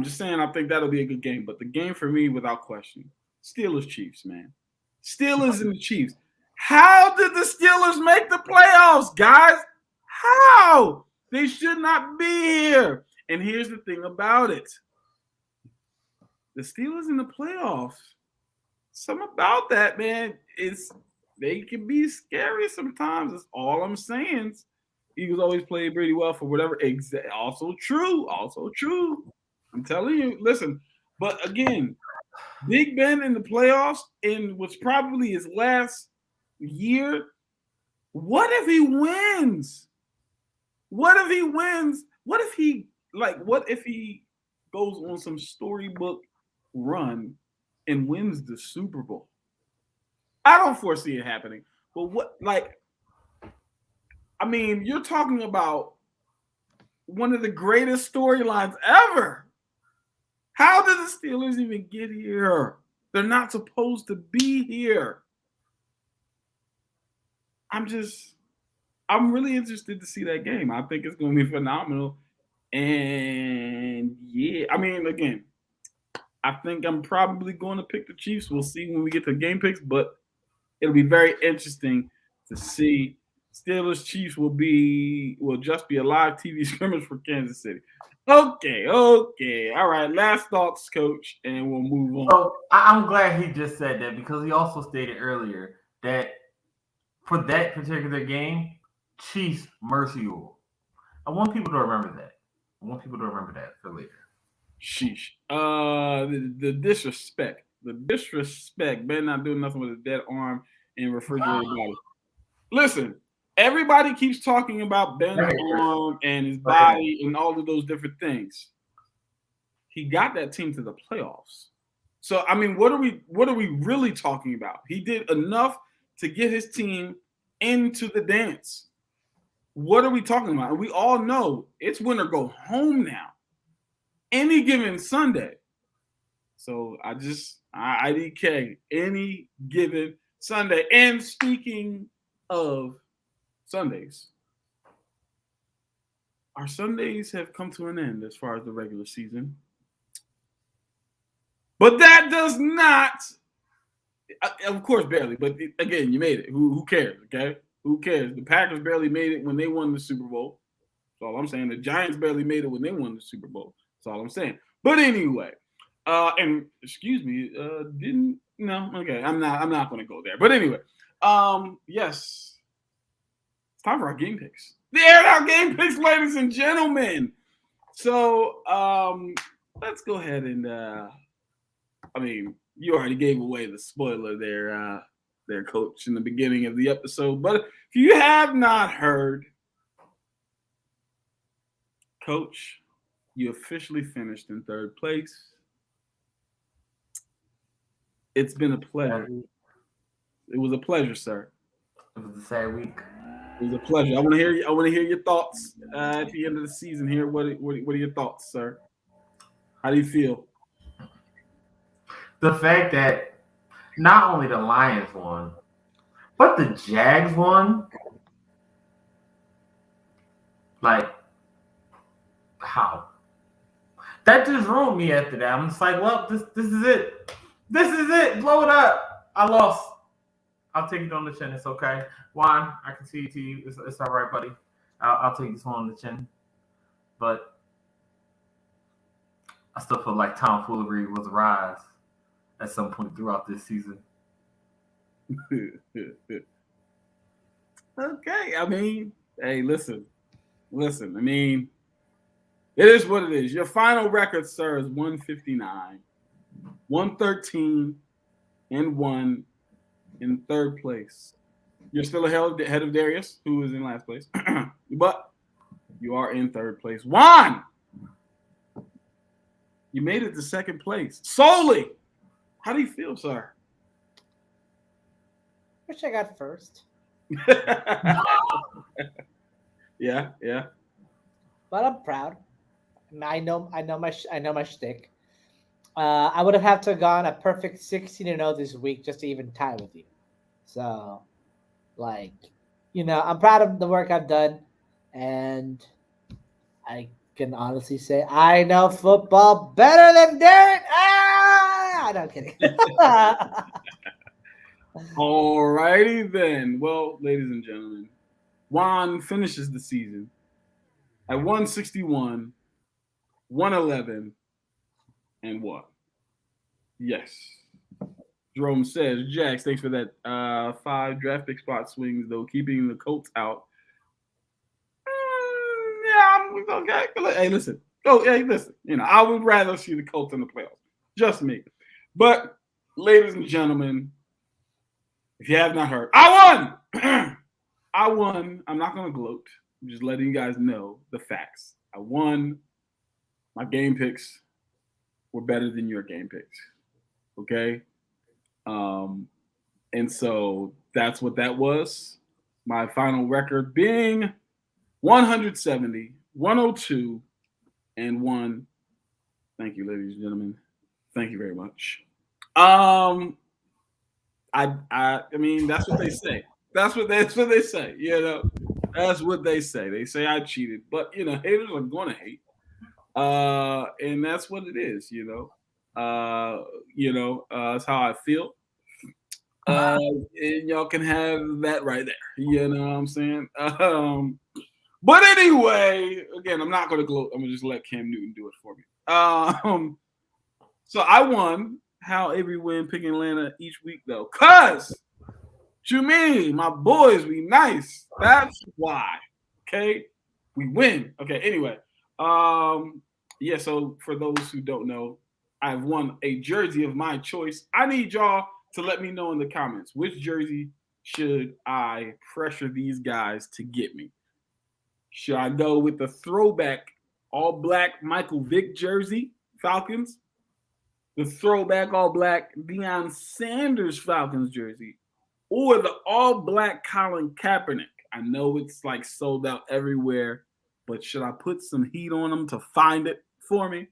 just saying I think that'll be a good game. But the game for me, without question, Steelers Chiefs, man. Steelers and the Chiefs. How did the Steelers make the playoffs, guys? How? They should not be here. And here's the thing about it. The Steelers in the playoffs, something about that, man, they can be scary sometimes. That's all I'm saying. Eagles always play pretty well for whatever. Also true. I'm telling you, listen. But again, Big Ben in the playoffs in what's probably his last year. What if he wins? What if he goes on some storybook run and wins the Super Bowl? I don't foresee it happening. But you're talking about one of the greatest storylines ever. How did the Steelers even get here? They're not supposed to be here. I'm really interested to see that game. I think it's going to be phenomenal. And yeah, again, I think I'm probably going to pick the Chiefs. We'll see when we get to game picks, but it'll be very interesting to see. Steelers Chiefs will just be a live TV scrimmage for Kansas City. Okay. All right. Last thoughts, Coach, and we'll move on. So I'm glad he just said that because he also stated earlier that for that particular game, Chiefs mercy rule. I want people to remember that. For later. Sheesh. The disrespect. Ben not doing nothing with a dead arm and refrigerated body. Listen, everybody keeps talking about Ben's arm and his body and all of those different things. He got that team to the playoffs. So what are we really talking about? He did enough to get his team into the dance. What are we talking about? And we all know it's win or go home now. Any given Sunday. So IDK, any given Sunday. And speaking of Sundays, our Sundays have come to an end as far as the regular season. But that does not, of course, barely. But again, you made it. Who cares, okay? Who cares? The Packers barely made it when they won the Super Bowl. That's all I'm saying. The Giants barely made it when they won the Super Bowl. That's all I'm saying. But anyway, And excuse me, didn't no? Okay, I'm not going to go there. But anyway, yes, it's time for our game picks. The aired out game picks, ladies and gentlemen. So let's go ahead and I mean, you already gave away the spoiler there, Coach, in the beginning of the episode. But if you have not heard, Coach, you officially finished in third place. It's been a pleasure. It was a pleasure, sir. It was a sad week. It was a pleasure. I want to hear your thoughts at the end of the season here. What are your thoughts, sir? How do you feel? The fact that not only the Lions won, but the Jags won. Like, how? That just ruined me after that. I'm just like, well, this is it. This is it. Blow it up. I lost. I'll take it on the chin. It's okay. Juan, I can see it to you. It's all right, buddy. I'll take this one on the chin. But I still feel like tomfoolery was a rise at some point throughout this season. Okay. I mean, hey, listen. I mean, it is what it is. Your final record, sir, is 159, 113, and 1 in third place. You're still ahead of Darius, who is in last place. But you are in third place. Juan! You made it to second place. Solely! How do you feel, sir? Wish I got first. Yeah. But I'm proud. I know my shtick. I would have to gone a perfect 16-0 this week just to even tie with you. So, like, I'm proud of the work I've done, and I can honestly say I know football better than Derek. No, kidding. All righty then. Well, ladies and gentlemen, Juan finishes the season at 161, 111, and 1. Yes. Jerome says, Jax, thanks for that 5 draft pick spot swings, though, keeping the Colts out. Yeah, okay. Hey, listen. Listen. I would rather see the Colts in the playoffs. Just me. But, ladies and gentlemen, if you have not heard, I won! I won. I'm not going to gloat. I'm just letting you guys know the facts. I won. My game picks were better than your game picks. Okay? And so that's what that was. My final record being 170, 102, and 1. Thank you, ladies and gentlemen. Thank you very much. I mean, that's what they say. That's what they say. That's what they say. They say I cheated, but haters are gonna hate. And that's what it is. That's how I feel. And y'all can have that right there. You know what I'm saying? But anyway, again, I'm not gonna gloat. I'm gonna just let Cam Newton do it for me. So I won. How every win picking Atlanta each week though, cause to me, my boys, we nice. That's why. Okay, we win. Okay. Anyway, yeah. So for those who don't know, I've won a jersey of my choice. I need y'all to let me know in the comments which jersey should I pressure these guys to get me. Should I go with the throwback all black Michael Vick jersey, Falcons? The throwback all black Deion Sanders Falcons jersey, or the all black Colin Kaepernick? I know it's like sold out everywhere, but should I put some heat on them to find it for me?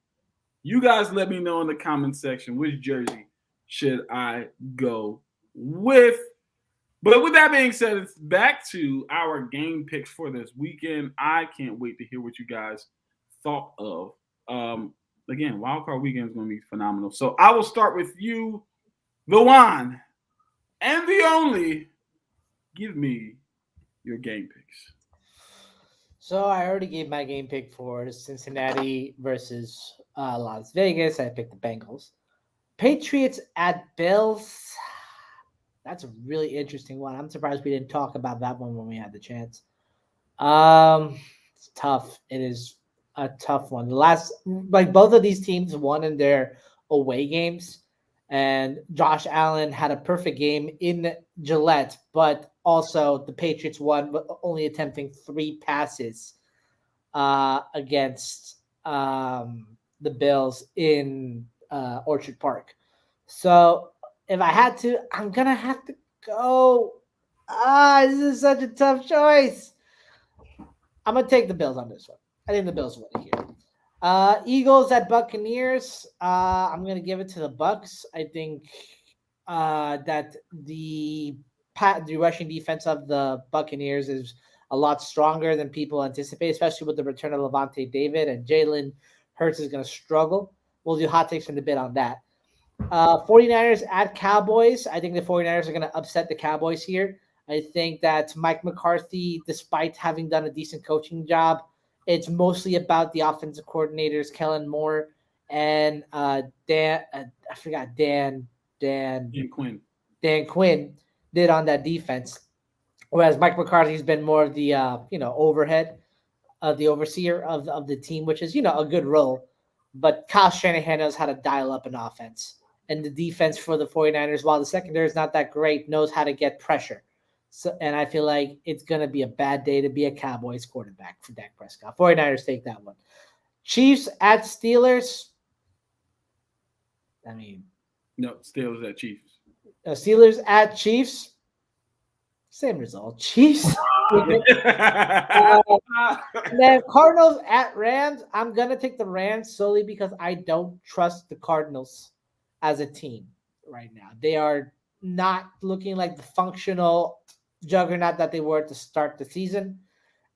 You guys let me know in the comment section which jersey should I go with. But with that being said, it's back to our game picks for this weekend. I can't wait to hear what you guys thought of. Again, wildcard weekend is going to be phenomenal. So I will start with you, the one and the only. Give me your game picks. So I already gave my game pick for Cincinnati versus Las Vegas. I picked the Bengals. Patriots at Bills. That's a really interesting one. I'm surprised we didn't talk about that one when we had the chance. It's tough. It is a tough one. The last, like both of these teams won in their away games, and Josh Allen had a perfect game in Gillette, but also the Patriots won, but only attempting 3 passes against the Bills in Orchard Park. So if I had to, I'm gonna have to go. This is such a tough choice. I'm gonna take the Bills on this one. I think the Bills win here. Eagles at Buccaneers. I'm gonna give it to the Bucks. I think that the rushing defense of the Buccaneers is a lot stronger than people anticipate, especially with the return of Levante David, and Jalen Hurts is going to struggle. We'll do hot takes in a bit on that. 49ers at Cowboys. I think the 49ers are going to upset the Cowboys here. I think that Mike McCarthy, despite having done a decent coaching job, it's mostly about the offensive coordinators, Kellen Moore and Dan. I forgot Dan Quinn. Dan Quinn did on that defense. Whereas Mike McCarthy's been more of the overhead of the overseer of the team, which is a good role. But Kyle Shanahan knows how to dial up an offense. And the defense for the 49ers, while the secondary is not that great, knows how to get pressure. So, and I feel like it's going to be a bad day to be a Cowboys quarterback for Dak Prescott. 49ers take that one. Chiefs at Steelers. I mean, no, Steelers at Chiefs. Steelers at Chiefs. Same result. Chiefs. And then Cardinals at Rams. I'm going to take the Rams solely because I don't trust the Cardinals as a team right now. They are not looking like the functional juggernaut that they were to start the season.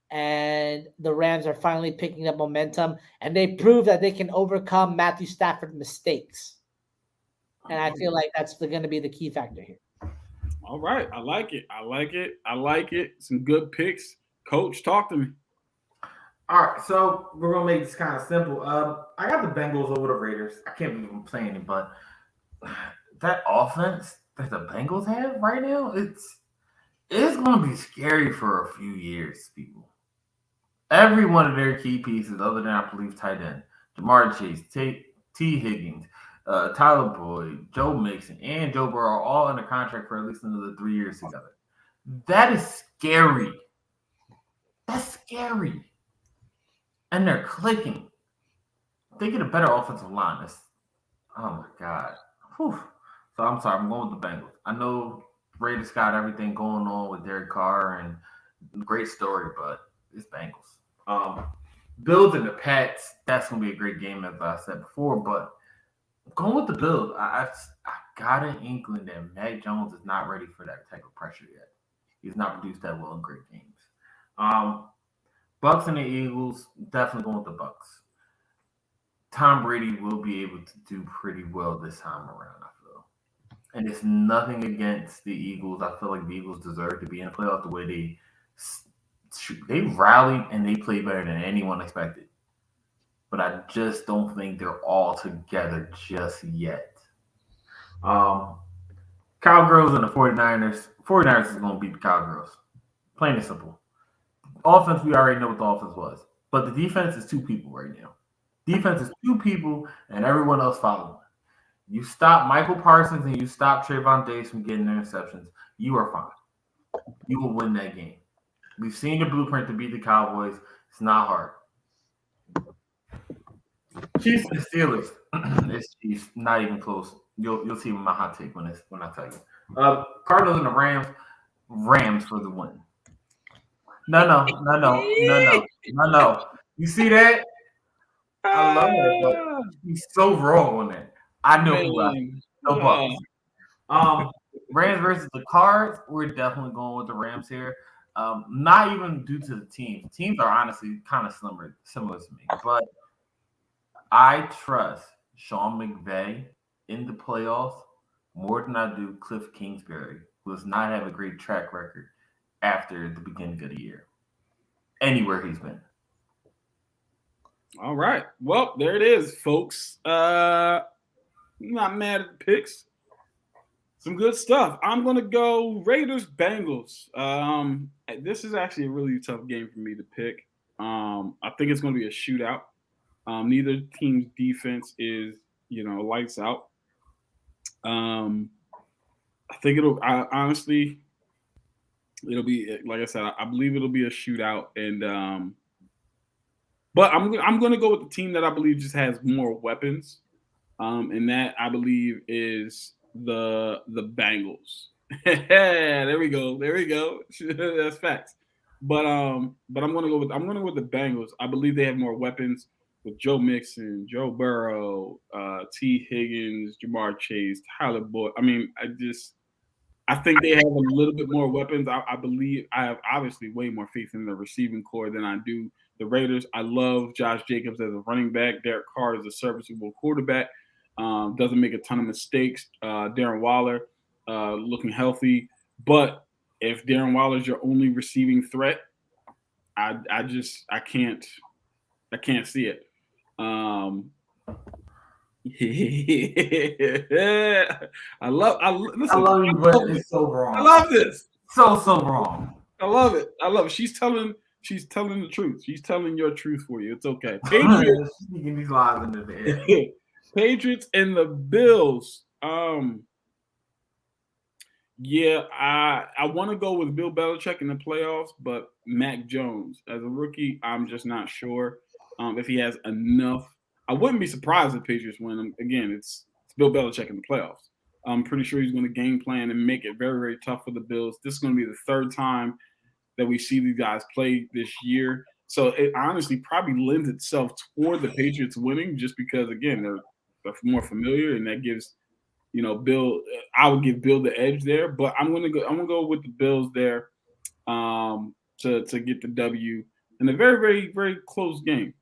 And the Rams are finally picking up momentum, and they prove that they can overcome Matthew Stafford's mistakes. And I feel like that's going to be the key factor here. All right. I like it. Some good picks. Coach, talk to me. All right, so we're gonna make this kind of simple. I got the Bengals over the Raiders. I can't believe I'm saying it, but that offense that the Bengals have right now, it's gonna be scary for a few years, people. Every one of their key pieces, other than I believe tight end, Jamar Chase, T. Higgins, Tyler Boyd, Joe Mixon, and Joe Burrow are all under contract for at least another 3 years together. That is scary. That's scary. And they're clicking. They get a better offensive line. Oh my God. Whew. So I'm sorry, I'm going with the Bengals. I know Raiders got everything going on with Derek Carr and great story, but it's Bengals. Bills and the Pats, that's going to be a great game, as I said before, but going with the Bills, I got an inkling that Mac Jones is not ready for that type of pressure yet. He's not produced that well in great games. Bucks and the Eagles, definitely going with the Bucks. Tom Brady will be able to do pretty well this time around, I feel. And it's nothing against the Eagles. I feel like the Eagles deserve to be in the playoff the way they rallied and they played better than anyone expected. But I just don't think they're all together just yet. Cowgirls and the 49ers. 49ers is going to beat the Cowgirls. Plain and simple. Offense, we already know what the offense was. But the defense is 2 people right now. Defense is 2 people and everyone else following. You stop Michael Parsons and you stop Trayvon Diggs from getting interceptions, you are fine. You will win that game. We've seen the blueprint to beat the Cowboys. It's not hard. Chiefs and Steelers. It's Chiefs, not even close. You'll see my hot take when I tell you. Cardinals and the Rams. Rams for the win. No. You see that? I love it, but he's so wrong on that. I know who I Bucks. Rams versus the Cards. We're definitely going with the Rams here. Not even due to the team. Teams are honestly kind of similar to me, but I trust Sean McVay in the playoffs more than I do Cliff Kingsbury, who does not have a great track record after the beginning of the year. anywhere he's been. All right. Well, there it is, folks. Not mad at the picks. Some good stuff. I'm going to go Raiders-Bengals. This is actually a really tough game for me to pick. I think it's going to be a shootout. Neither team's defense is, lights out. I think honestly, it'll be, like I said, I believe it'll be a shootout. And but I'm going to go with the team that I believe just has more weapons. And that I believe is the Bengals. There we go. That's facts. But I'm gonna go with the Bengals. I believe they have more weapons with Joe Mixon, Joe Burrow, T. Higgins, Jamar Chase, Tyler Boyd. I mean, I think they have a little bit more weapons. I believe I have obviously way more faith in the receiving core than I do the Raiders. I love Josh Jacobs as a running back. Derek Carr is a serviceable quarterback. Doesn't make a ton of mistakes. Darren Waller looking healthy. But if Darren Waller is your only receiving threat, I can't see it. I love you, but it's so wrong. I love this. So wrong. I love it. She's telling the truth. She's telling your truth for you. It's okay. Patriots speaking these lies into the air. Patriots and the Bills. Yeah, I want to go with Bill Belichick in the playoffs, but Mac Jones as a rookie, I'm just not sure if he has enough. I wouldn't be surprised if Patriots win. Again, it's Bill Belichick in the playoffs. I'm pretty sure he's going to game plan and make it very, very tough for the Bills. This is going to be the third time that we see these guys play this year. So it honestly probably lends itself toward the Patriots winning just because, again, they're more familiar, and that gives, Bill. I would give Bill the edge there, but I'm gonna go with the Bills there to get the W in a very, very, very close game.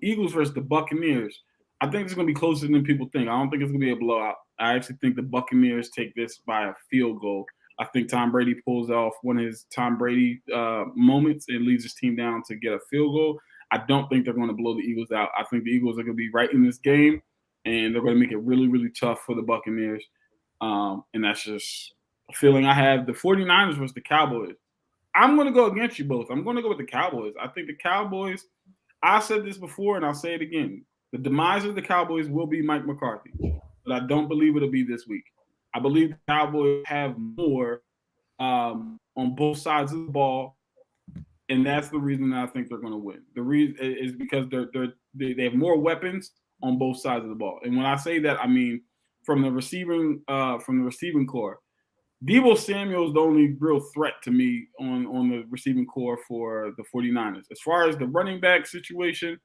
Eagles versus the Buccaneers. I think it's gonna be closer than people think. I don't think it's gonna be a blowout. I actually think the Buccaneers take this by a field goal. I think Tom Brady pulls off one of his Tom Brady moments and leads his team down to get a field goal. I don't think they're going to blow the Eagles out. I think the Eagles are going to be right in this game, and they're going to make it really, really tough for the Buccaneers. And that's just a feeling I have. The 49ers versus the Cowboys. I'm going to go against you both. I'm going to go with the Cowboys. I think the Cowboys, I said this before, and I'll say it again. The demise of the Cowboys will be Mike McCarthy, but I don't believe it'll be this week. I believe the Cowboys have more on both sides of the ball, and that's the reason that I think they're going to win. The reason is because they have more weapons on both sides of the ball. And when I say that, I mean from the receiving core. Deebo Samuel is the only real threat to me on the receiving core for the 49ers. As far as the running back situation,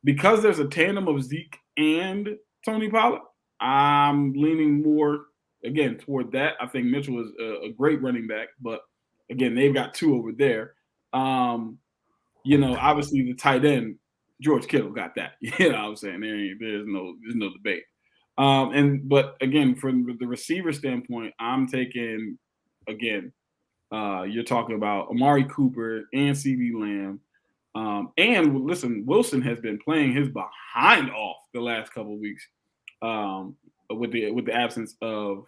because there's a tandem of Zeke and Tony Pollard, I'm leaning more, again, toward that. I think Mitchell is a great running back, but again, they've got two over there. Obviously the tight end, George Kittle got that. You know what I'm saying? There's no debate. But again, from the receiver standpoint, I'm taking, again, you're talking about Amari Cooper and CeeDee Lamb. And listen, Wilson has been playing his behind off the last couple of weeks with the absence of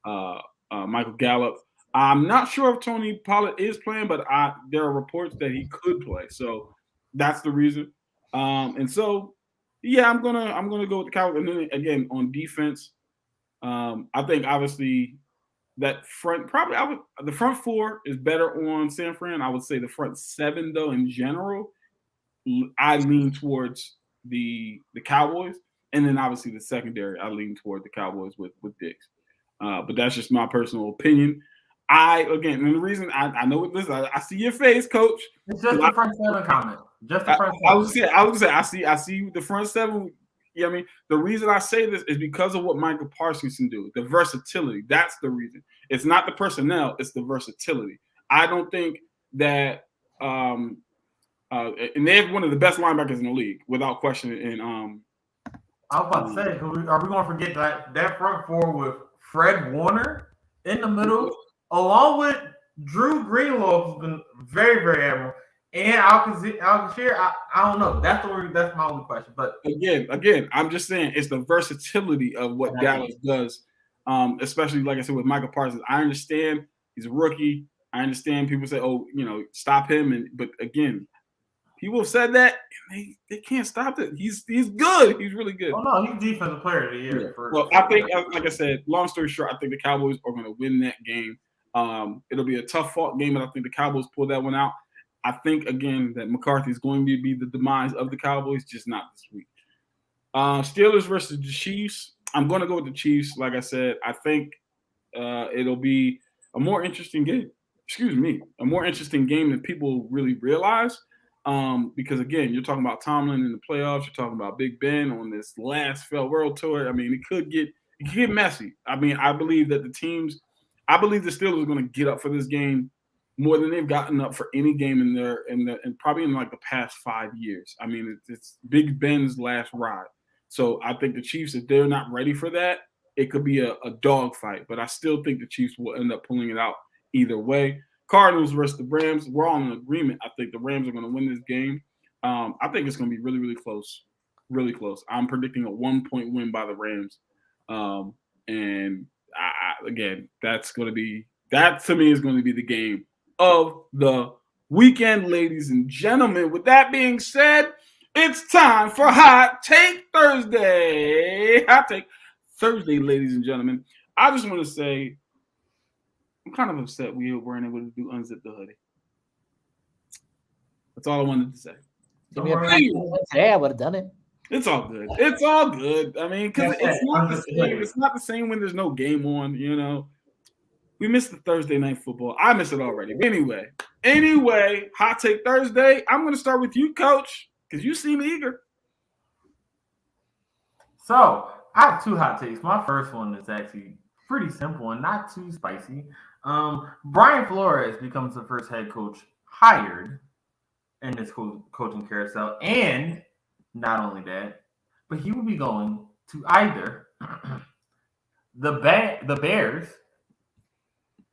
Michael Gallup. I'm not sure if Tony Pollard is playing, but there are reports that he could play. So that's the reason. And so, yeah, I'm gonna go with the Cowboys. And then again on defense, I think obviously that the front four is better on San Fran. I would say the front seven though in general, I lean towards the Cowboys, and then obviously the secondary, I lean toward the Cowboys with Diggs. But that's just my personal opinion. And the reason I know this, I see your face, Coach. It's just the front seven comment. Just the front seven. I was gonna say I see the front seven. I mean, the reason I say this is because of what Michael Parsons can do, the versatility. That's the reason. It's not the personnel; it's the versatility. I don't think that, and they have one of the best linebackers in the league, without question. And I was about to say, are we going to forget that front four with Fred Warner in the middle, along with Drew Greenlaw, who's been very, very admirable, And Alcacer, I don't know. That's my only question. But again, I'm just saying it's the versatility of what Dallas does. Especially like I said with Michael Parsons. I understand he's a rookie. I understand people say, "Oh, stop him." But again, people have said that and they can't stop it. He's good. He's really good. Oh no, he's defensive player of the year. Yeah. Well, I think, like I said, long story short, I think the Cowboys are going to win that game. It'll be a tough fought game, but I think the Cowboys pull that one out. I think again that McCarthy is going to be the demise of the Cowboys, just not this week. Steelers versus the Chiefs. I'm going to go with the Chiefs. Like I said, I think it'll be a more interesting game. Excuse me, a more interesting game than people really realize. Because again, you're talking about Tomlin in the playoffs. You're talking about Big Ben on this last World Tour. I mean, it could get messy. I mean, I believe the Steelers are going to get up for this game more than they've gotten up for any game in probably in like the past 5 years. I mean, it's Big Ben's last ride. So I think the Chiefs, if they're not ready for that, it could be a dogfight. But I still think the Chiefs will end up pulling it out either way. Cardinals versus the Rams. We're all in agreement. I think the Rams are going to win this game. I think it's going to be really, really close. Really close. I'm predicting a 1-point win by the Rams. And again, that to me is going to be the game of the weekend, ladies and gentlemen. With that being said, it's time for Hot Take Thursday. Hot Take Thursday, ladies and gentlemen. I just want to say, I'm kind of upset we weren't able to do unzip the hoodie. That's all I wanted to say. Today I would have done it. It's all good. It's all good. I mean, because it's not the same when there's no game on. We missed the Thursday night football. I miss it already. But anyway, Hot Take Thursday. I'm going to start with you, Coach, because you seem eager. So I have 2 hot takes. My first one is actually pretty simple and not too spicy. Brian Flores becomes the first head coach hired in this coaching carousel. And not only that, but he will be going to either the Bears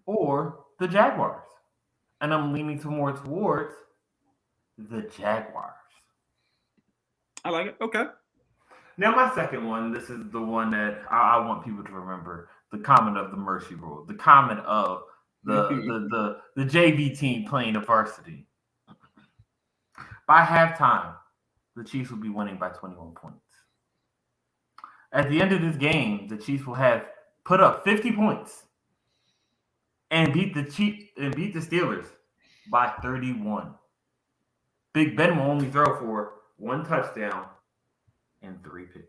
or the Jaguars. And I'm leaning more towards the Jaguars. I like it. Okay. Now, my second one, this is the one that I want people to remember. The comment of the mercy rule. The comment of the JV team playing the varsity. By halftime, the Chiefs will be winning by 21 points. At the end of this game, the Chiefs will have put up 50 points and beat the Steelers by 31. Big Ben will only throw for 1 touchdown and 3 picks.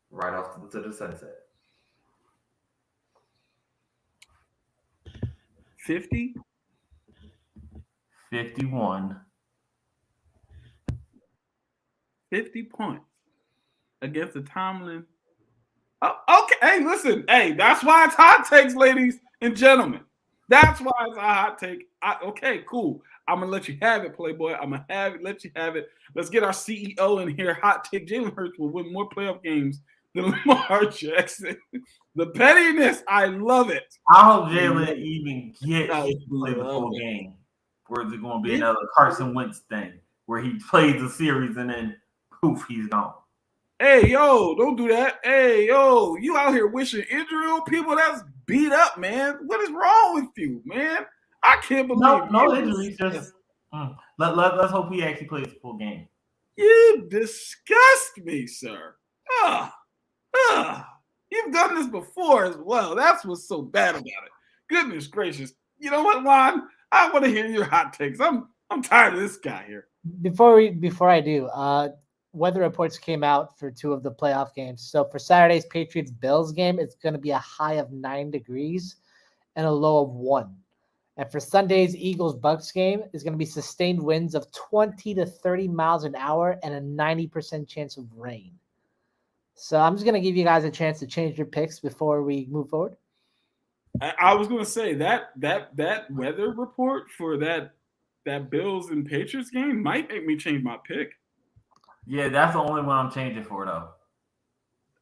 Right off to the sunset. 50? 51. 50 points against the Tomlin. Oh, okay. Hey, listen. Hey, that's why it's hot takes, ladies and gentlemen. That's why it's a hot take. Okay, cool. I'm going to let you have it, Playboy. I'm going to let you have it. Let's get our CEO in here. Hot take. Jalen Hurts will win more playoff games than Lamar Jackson. The pettiness, I love it. I hope Jalen even gets to play the full game. Or is it going to be another Carson Wentz thing where he plays the series and then poof, he's gone? Hey, yo, don't do that. Hey, yo, you out here wishing injury on people that's beat up, man. What is wrong with you, man? I can't believe no injuries. Just let's hope he actually plays the full game. You disgust me, sir. You've done this before as well. That's what's so bad about it. Goodness gracious. You know what, Juan? I want to hear your hot takes. I'm tired of this guy here. Before I do, weather reports came out for 2 of the playoff games. So for Saturday's Patriots-Bills game, it's going to be a high of 9 degrees and a low of 1. And for Sunday's Eagles-Bucks game, it's going to be sustained winds of 20 to 30 miles an hour and a 90% chance of rain. So I'm just going to give you guys a chance to change your picks before we move forward. I was going to say that weather report for that Bills and Patriots game might make me change my pick. Yeah, that's the only one I'm changing for, though.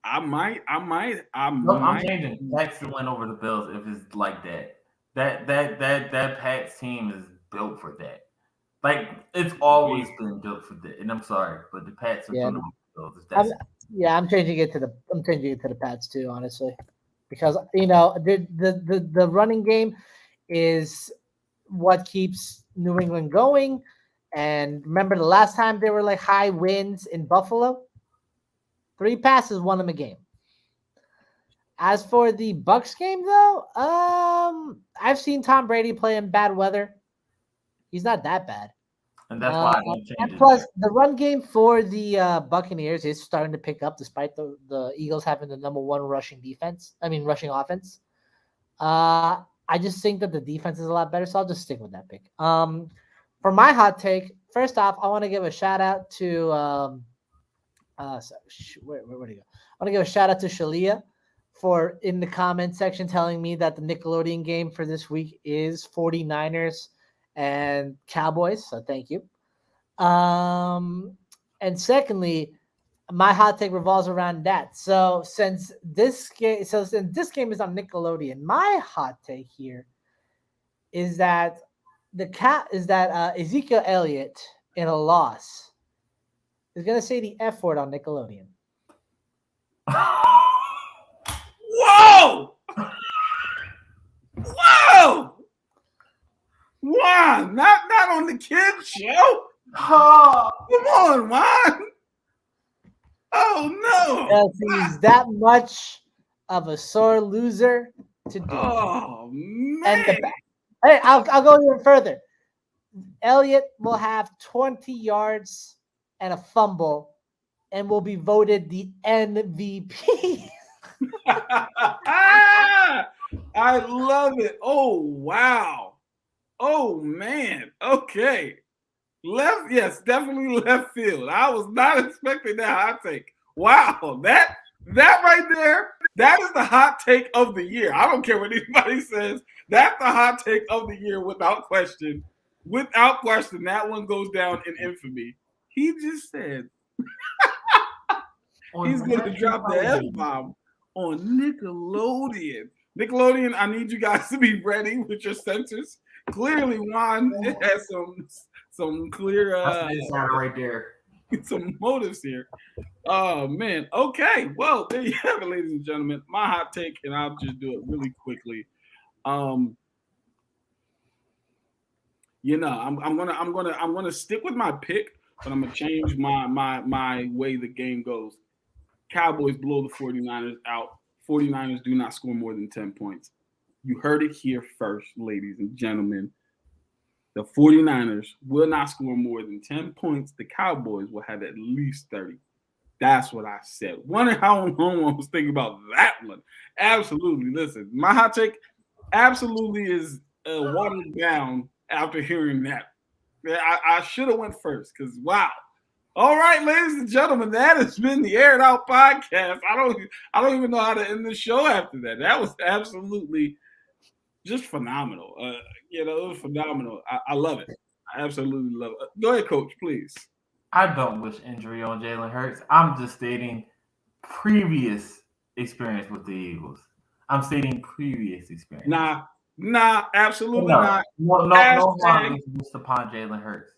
I might. I'm changing Pats to win over the Bills if it's like that. That Pats team is built for that. Like it's always been built for that, and I'm sorry, but the Pats are going to be built. I'm changing it to the Pats too, honestly, because the running game is what keeps New England going. And remember the last time they were like high wins in Buffalo, 3 passes won them a game. As for the Bucs game, though, I've seen Tom Brady play in bad weather. He's not that bad. And that's why I don't change and it. plus, the run game for the Buccaneers is starting to pick up, despite the Eagles having the number 1 rushing offense. I just think that the defense is a lot better, so I'll just stick with that pick. For my hot take, first off, I want to give a shout out to where'd he go? I want to give a shout out to Shalia for in the comment section telling me that the Nickelodeon game for this week is 49ers and Cowboys. So thank you. And secondly, my hot take revolves around that. So since this game is on Nickelodeon, my hot take here is that Ezekiel Elliott in a loss is gonna say the F word on Nickelodeon. Whoa! Whoa! Juan, not on the kids show. Oh, come on, Juan. Oh no! Because he's that much of a sore loser to do. Oh man! Hey, I'll go even further. Elliott will have 20 yards and a fumble, and will be voted the MVP. I love it. Oh wow! Oh man! Okay. Yes, definitely left field. I was not expecting that hot take. Wow, that right there, that is the hot take of the year. I don't care what anybody says. That's the hot take of the year without question. Without question, that one goes down in infamy. He just said he's going to drop the F-bomb on Nickelodeon. Nickelodeon, I need you guys to be ready with your censors. Clearly, Juan has some clear right there. Some motives here. Oh man. Okay. Well, there you have it, ladies and gentlemen. My hot take, and I'll just do it really quickly. I'm gonna stick with my pick, but I'm gonna change my way the game goes. Cowboys blow the 49ers out. 49ers do not score more than 10 points. You heard it here first, ladies and gentlemen. The 49ers will not score more than 10 points. The Cowboys will have at least 30. That's what I said. Wonder how long I was thinking about that one. Absolutely. Listen, my hot take absolutely is watered down after hearing that. I should have went first because, wow. All right, ladies and gentlemen, that has been the Air It Out podcast. I don't even know how to end the show after that. That was absolutely just phenomenal. It was phenomenal. I love it. I absolutely love it. Go ahead, Coach, please. I don't wish injury on Jalen Hurts. I'm just stating previous experience with the Eagles. I'm stating previous experience. Nah, absolutely not. No harm is wished upon Jalen Hurts.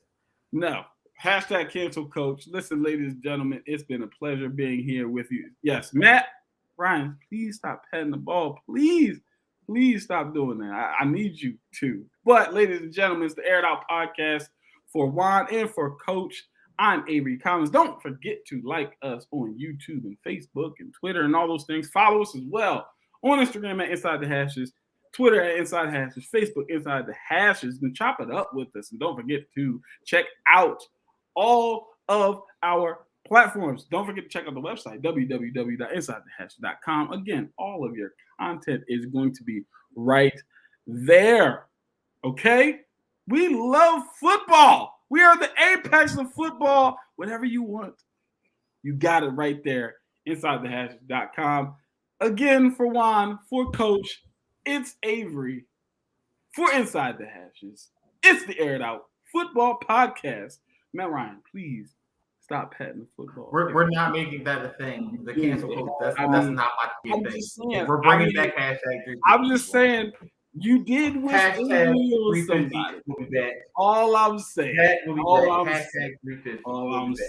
No. Hashtag cancel coach. Listen, ladies and gentlemen, it's been a pleasure being here with you. Yes, Matt, Ryan, please stop petting the ball. Please stop doing that. I need you to. But, ladies and gentlemen, it's the Air It Out podcast for Juan and for Coach. I'm Avery Collins. Don't forget to like us on YouTube and Facebook and Twitter and all those things. Follow us as well on Instagram at Inside the Hashes, Twitter at Inside Hashes, Facebook Inside the Hashes, and chop it up with us. And don't forget to check out all of our platforms. Don't forget to check out the website, www.insidethehash.com. Again, all of your content is going to be right there. Okay? We love football. We are the apex of football. Whatever you want, you got it right there, insidethehash.com. Again, for Juan, for Coach, it's Avery. For Inside the Hashes, it's the Air It Out Football Podcast. Matt Ryan, please stop petting the football. We're not making that a thing. The cancel coach. That's not my thing. Saying, we're bringing back hashtag. I'm just saying, You did wish Hashtag Adrian was 350 somebody. will be back. All I'm saying. That will be All back. I'm Hashtag saying. 350 All will I'm be back.